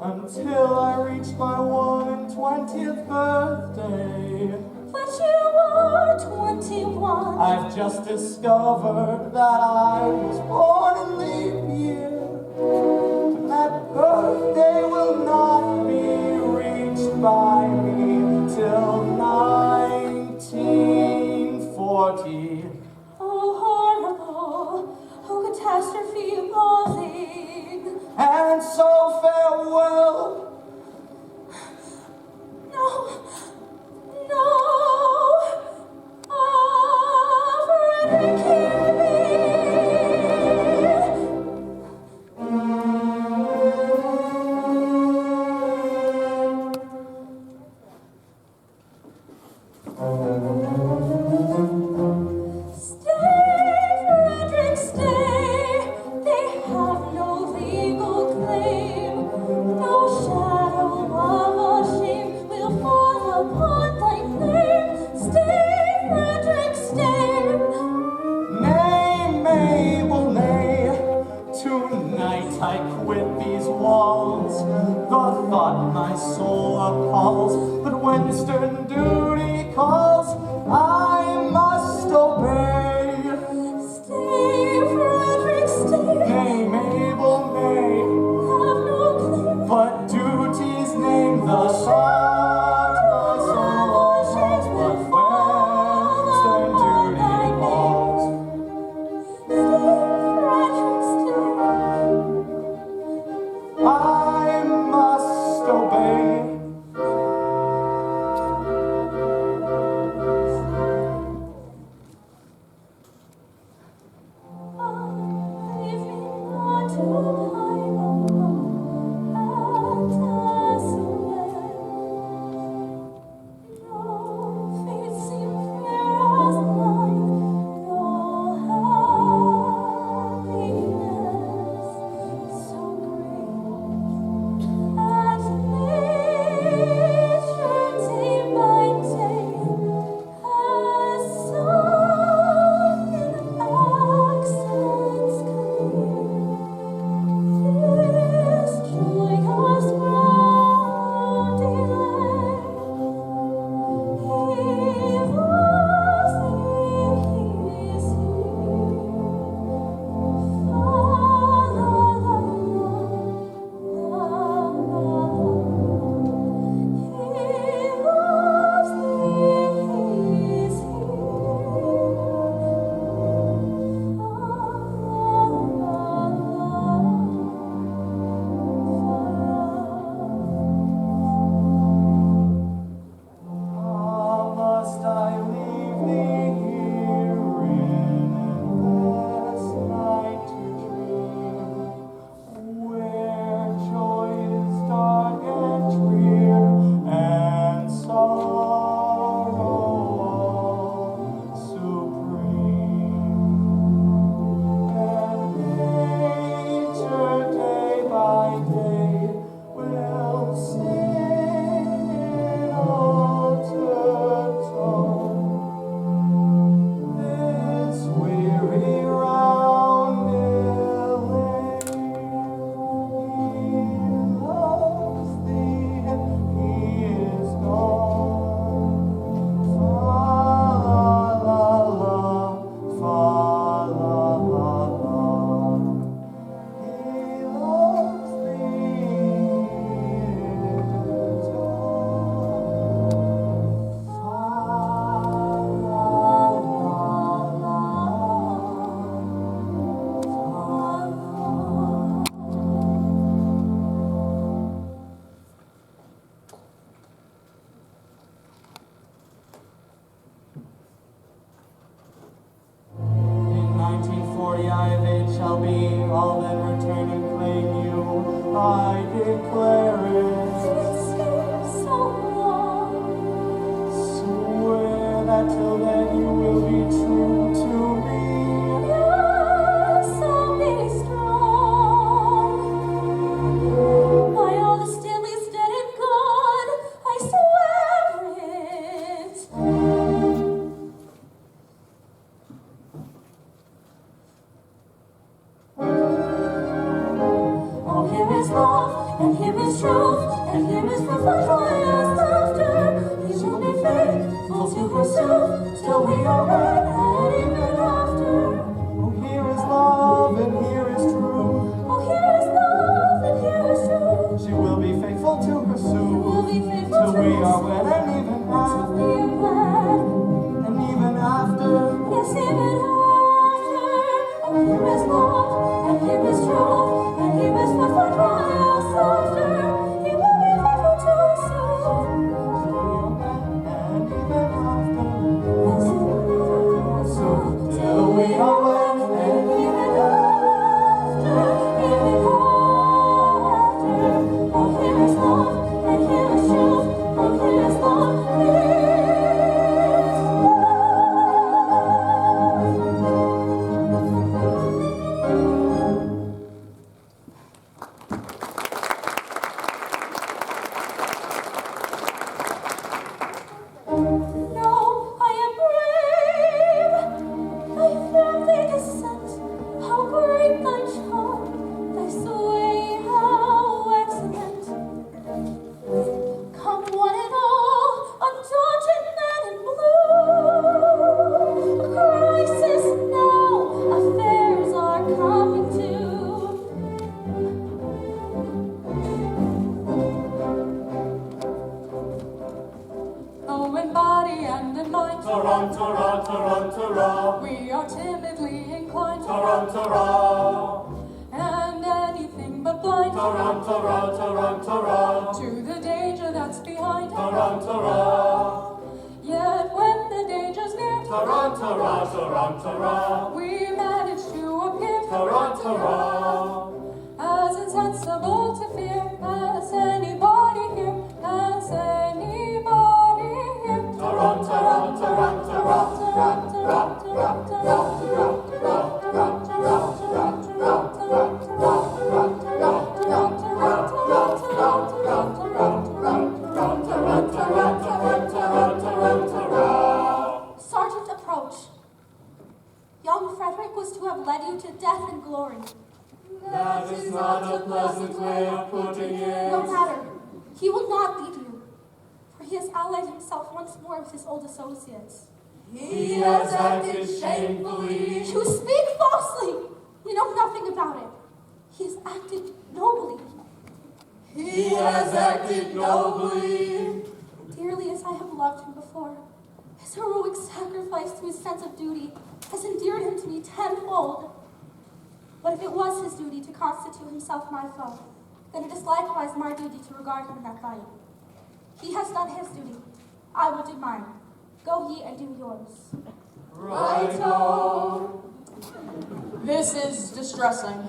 until I reached my 120th birthday. But you are 21. I've just discovered that I was born in leap year. And that birthday will not be reached by me till 1940. Oh, horrible. Oh, catastrophe appalling. And so farewell. No. No. Ah, Frederick, hear me. Stay, Frederick, stay. They have no legal claim. No shadow of a shame will fall upon thy name. Stay, Frederick, stay. Nay, Mabel, nay. Tonight I quit these walls. The thought my soul appalls, but when stern duty calls, I me, I'll then return and claim you. I declare it. It seems so long. Swear that till then you will be true to me. Yes, I'll be strong. By all the Stanleys dead and gone, I swear it. Oh, here is love, and here is truth, and here is proof of joyous laughter. He shall be faithful to pursue, till we are wed, and even after. Oh, here is love and here is truth. Oh, here is love, and here is truth. She will be faithful to pursue. We'll be faithful till to we are pursue. wed, and even Till after. we are wed, And even after. yes, even after. Oh, here is love, and here is truth, and here is proof of joyous laughter. He will be faithful to pursue. And even after. Yes, even after. Till we are wed, and Even after, even after. Oh, here is love, and here is truth. Oh, here is love, here is love. No, I am brave. Thy family descent, how great thy charm, thy sway, how excellent. Come one and all, undaunted men in blue. A crisis now, affairs are coming to. Oh, in body and in mind, we are timidly inclined, and anything but blind to the danger that's behind. Yet when the danger's near, we manage to appear as insensible to fear as anybody here, as anybody here. Sergeant, approach. Young Frederick was to have led you to death and glory. That is not a pleasant way of putting it. No matter. He will not leave you, for he has allied himself once more with his old associates. He has acted shamefully. You speak falsely. You know nothing about it. He has acted nobly. He has acted nobly. Dearly as I have loved him before, his heroic sacrifice to his sense of duty has endeared him to me tenfold. But if it was his duty to constitute himself my foe, then it is likewise my duty to regard him in that light. He has done his duty. I will do mine. Go ye and do yours. Righto. This is distressing.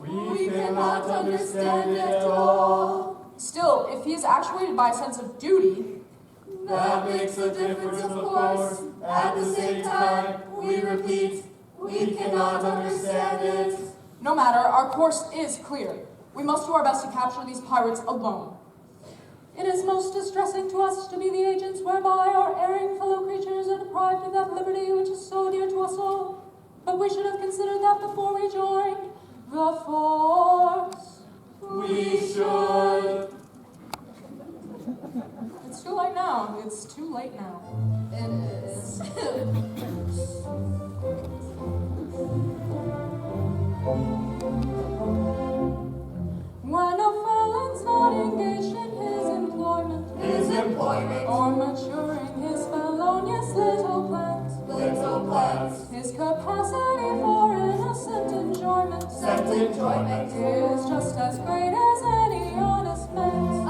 We cannot understand it at all. Still, if he is actuated by a sense of duty, That makes a difference, of course. At the same time, we repeat, we cannot understand it. no matter, our course is clear. We must do our best to capture these pirates alone. It is most distressing to us to be the agents whereby our erring fellow creatures are deprived of that liberty which is so dear to us all. But we should have considered that before we joined the force. We should. It's too late now. It's too late now. It is. When a felon's not engaged in his employment, or maturing his felonious little plans, his capacity for innocent enjoyment is just as great as any honest man's.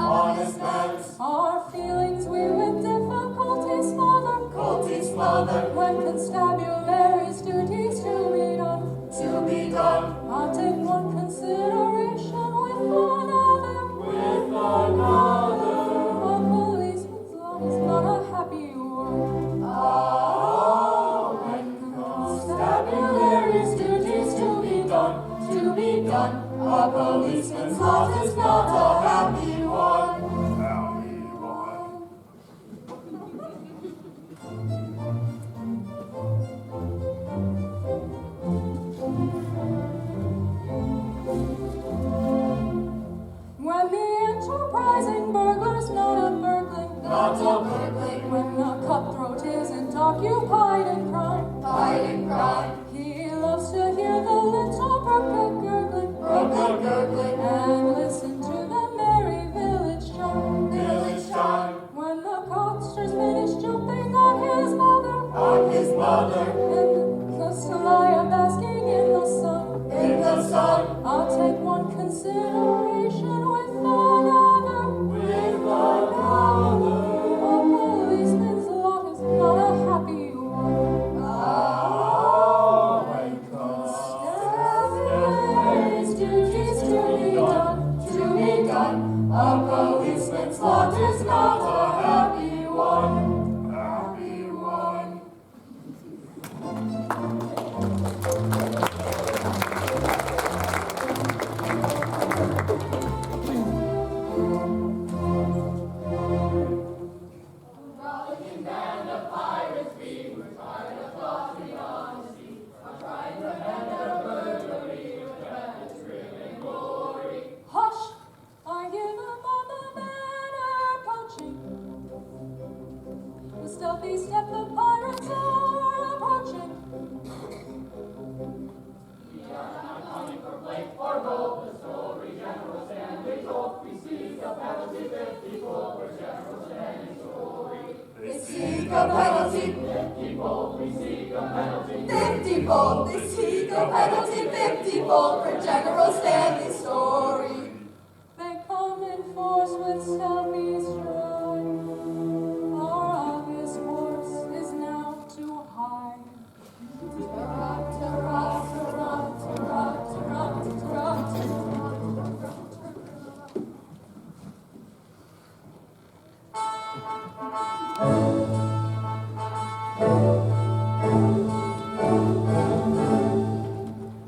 Our feelings we with difficulty smother, when constabulary's duties to be done. occupied in crime. Hiding crime, He loves to hear the little brook gurgling, gurgling, and listen to the merry village chime. village chime, When the cocksters finish jumping on his mother, on his mother, and Castalia basking in the sun, in the sun, I'll take one consideration with another. with another. A policeman's lot is not a happy one. Oh my His duties to be done, to be done. A policeman's lot is not a happy one. Happy one. Hush! I hear them on the manor approaching. With stealthy step the pirates are approaching. They seek a penalty. 50-fold. They seek a penalty 50-fold for General Stanley's story. They come in force with stealthy stride. Our obvious course is now to hide.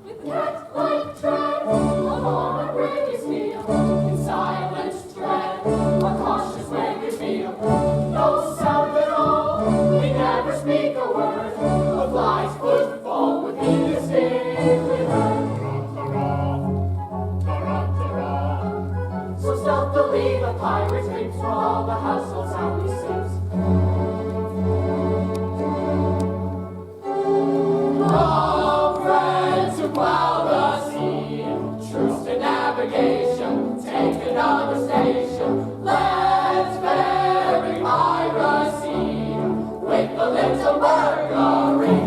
With cat-like tread, along a bridge steel, in silence tread, a cautious way we feel. No sound at all, we never speak a word. A fly's footfall would be distinctly heard. So stealthily the pirate creeps while the household soundly sleeps. Oh, friends who plow the sea, truce to navigation, take another station. Let's bury piracy with the little burglary.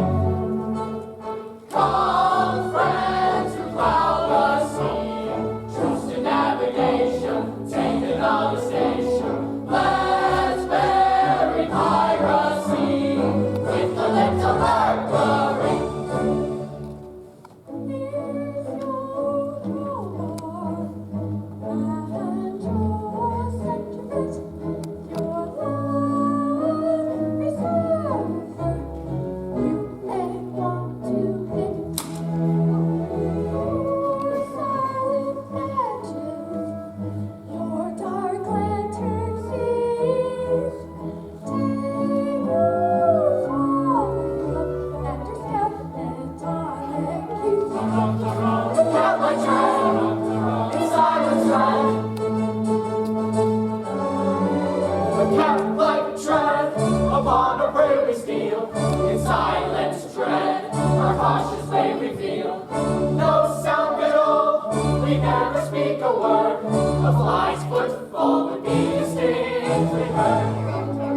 Come, friends who plow the sea, truce to navigation, take another station. Let's bury piracy with the little burglary. Cat-like tread upon a prairie steel, in silence tread, our cautious way we feel. No sound at all, we never speak a word. A fly's footfall would be distinctly heard.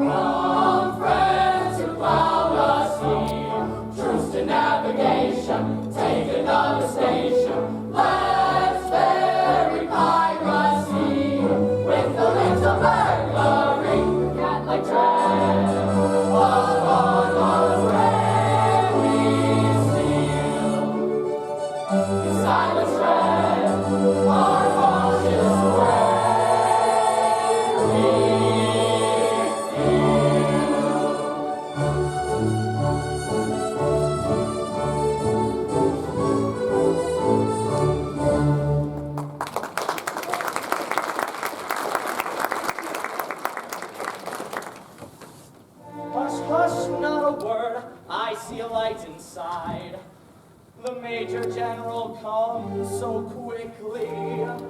Come, friends who plow the sea, truce to navigation, take another station. Let's bury piracy with a little burglary. Cat-like tread upon a prairie steel. In silence tread our cautious way we feel. Hush, hush, not a word, I see a light inside. The Major General comes so quickly,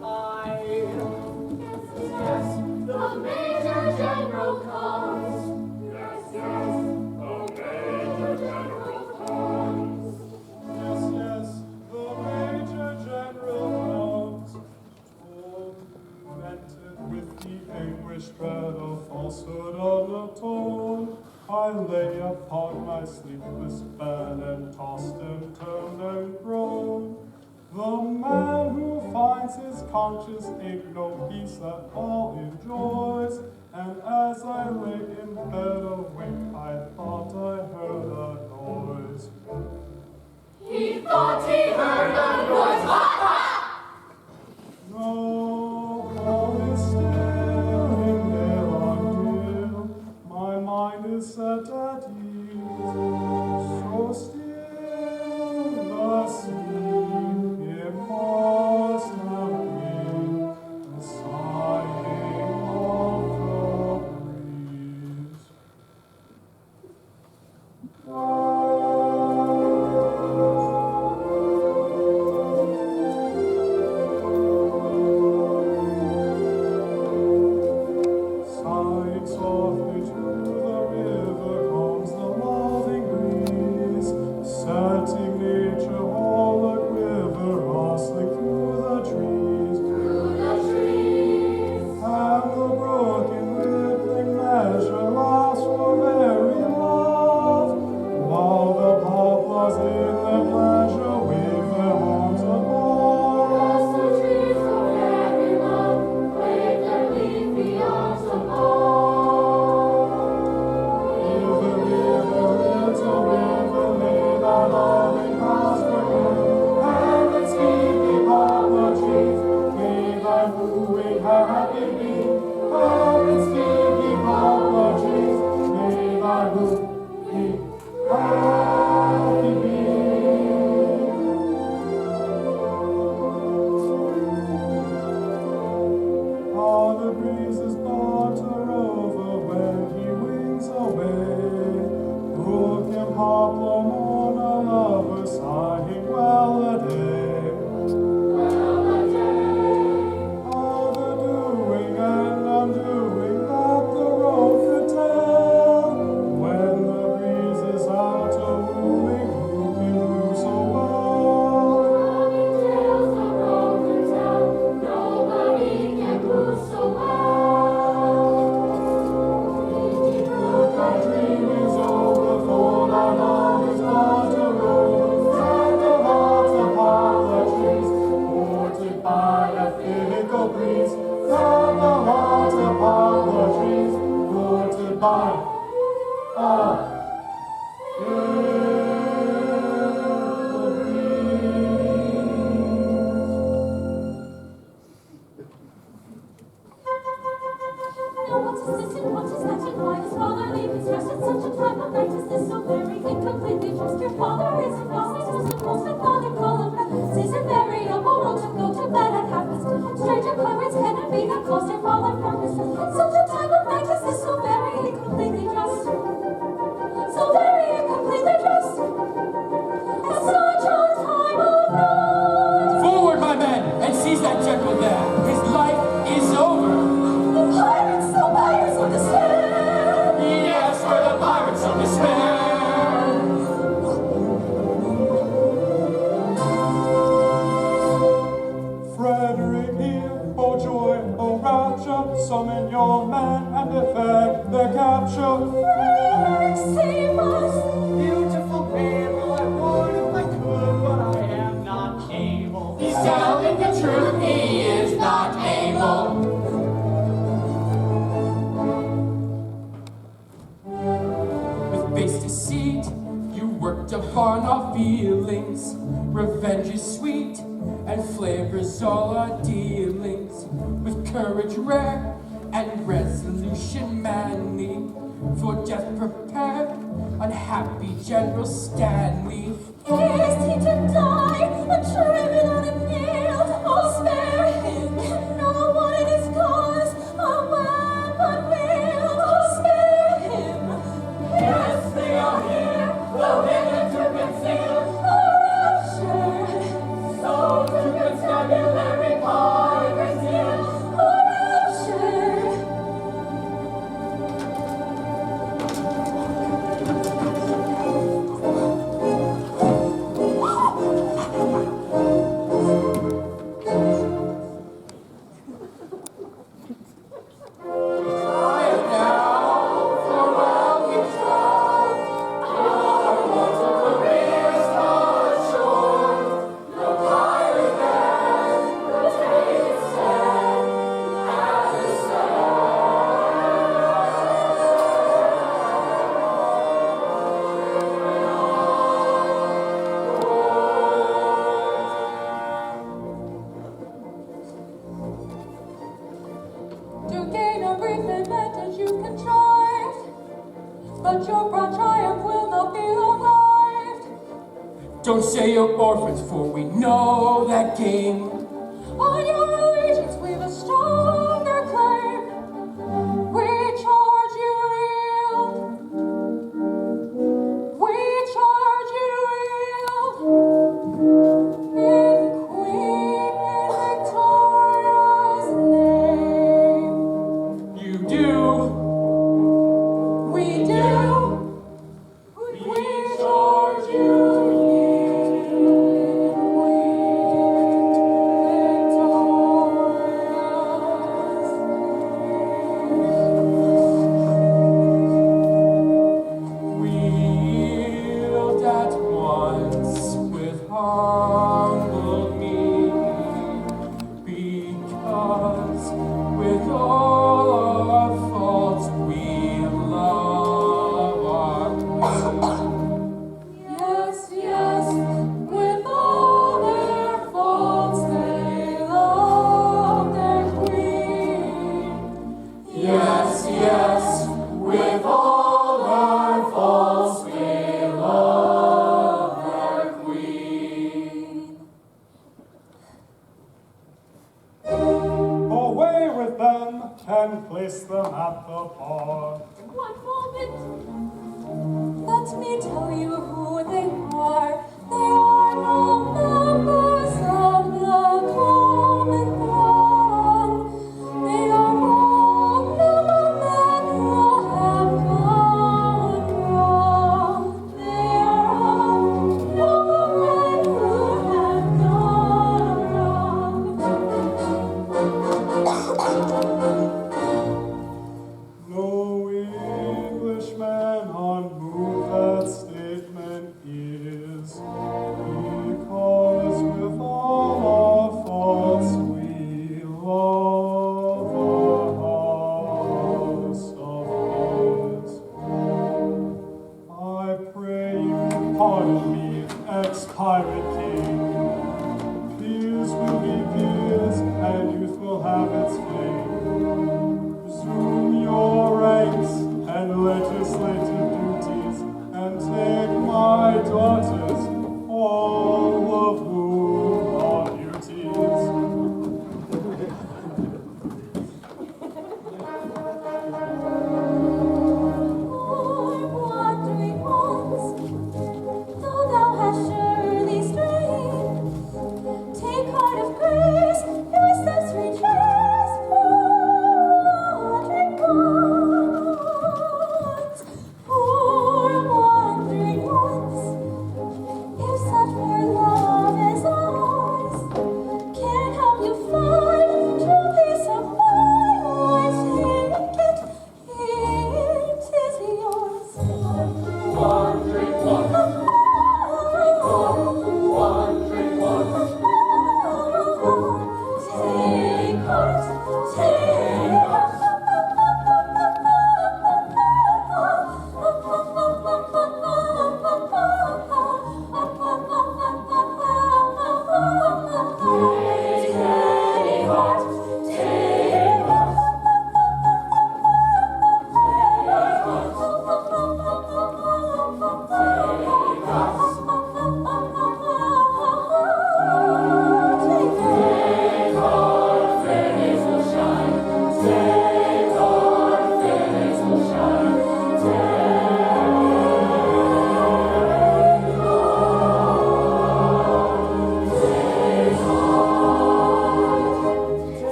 hide. Yes, the Major General comes. Yes, the on my sleepless bed and tossed and turned and groaned. The man who finds his conscience ache no peace at all enjoys. And as I lay in bed awake, I thought I heard a noise. He thought he heard a noise. Ha ha! No, all is still in Melondale. My mind is set at ease. So still the sleep it must have been the sighing of the breeze. Sighing softly to the river comes the loving breeze, setting nature all a quiver, rustling through the trees. Through the trees. And the broken rippling measure laughs for very love, while the poplars in their pleasure wave their arms above. As the trees of fairy love wave their leafy arms above. River, river, little river, lay thy loving paths for good, and its leafy poplar trees may thy wooing happy be. And its leafy poplar trees may thy wooing happy be. All the breezes barter over when he wings away. Broken poplar mourn a lover sighing well a day. Well a day. All the doing and undoing that the road could tell. When the breeze is out a wooing, who can woo so well? Loving tales the road can tell. Nobody can woo so well. Look, our dream is over, for our love is but a rose. And the hearts of poplar trees, courted by a fickle breeze. And the hearts of poplar trees, courted by a fickle Now what is this and what is that and why does father leave his rest at such a time of night as this? So very incompletely dressed your father isn't lost, it's just supposed that father call him back. Season very up, or to go to bed at half past. Stranger occurrence can it be that caused your father purpose? Such a time of night as this, so very incompletely dressed. So very incompletely dressed. At such a time of night. Forward, my men, and seize that general there. His life is over. The pirates of despair. Yes, we're the pirates of despair. Frederick here, oh joy, oh rapture, summon your men and effect their capture. Frederick, save us. Beautiful people, I would if I could, but I am not able. He's telling the truth, he is not able. With base deceit, you worked upon our feelings. Revenge is sweet, and flavors all our dealings. With courage rare and resolution manly, for death prepared, unhappy General Stanley. Is he to die, a driven on a nail? Oh, spare him, no one in his cause, a weapon wield. Oh, spare him. Yes, they are here, the women to conceal. A rapture, So to constabulary pirates yield. a rapture. Don't say you're orphans, for we know that game. On your allegiance we've a stronger claim. We charge you yield. We charge you yield. In Queen Victoria's name. You do. We do. We charge you We yield at once with humble mien, because with all our faults we love our Queen. Yes, yes, with all their faults they love their queen. Yes, yes, with all our faults we love our Queen. Away with them and place them at the bar. One moment. Let me tell you who they are. They are no members of the common throng. They are all noble men who have gone wrong. They are all noble men who have gone wrong. No Englishman unmoved that statement is, because with all our faults we love a house of his. I pray you pardon me, ex-pirate king. Peers will be peers, and youth will have its fling. Resume your ranks and let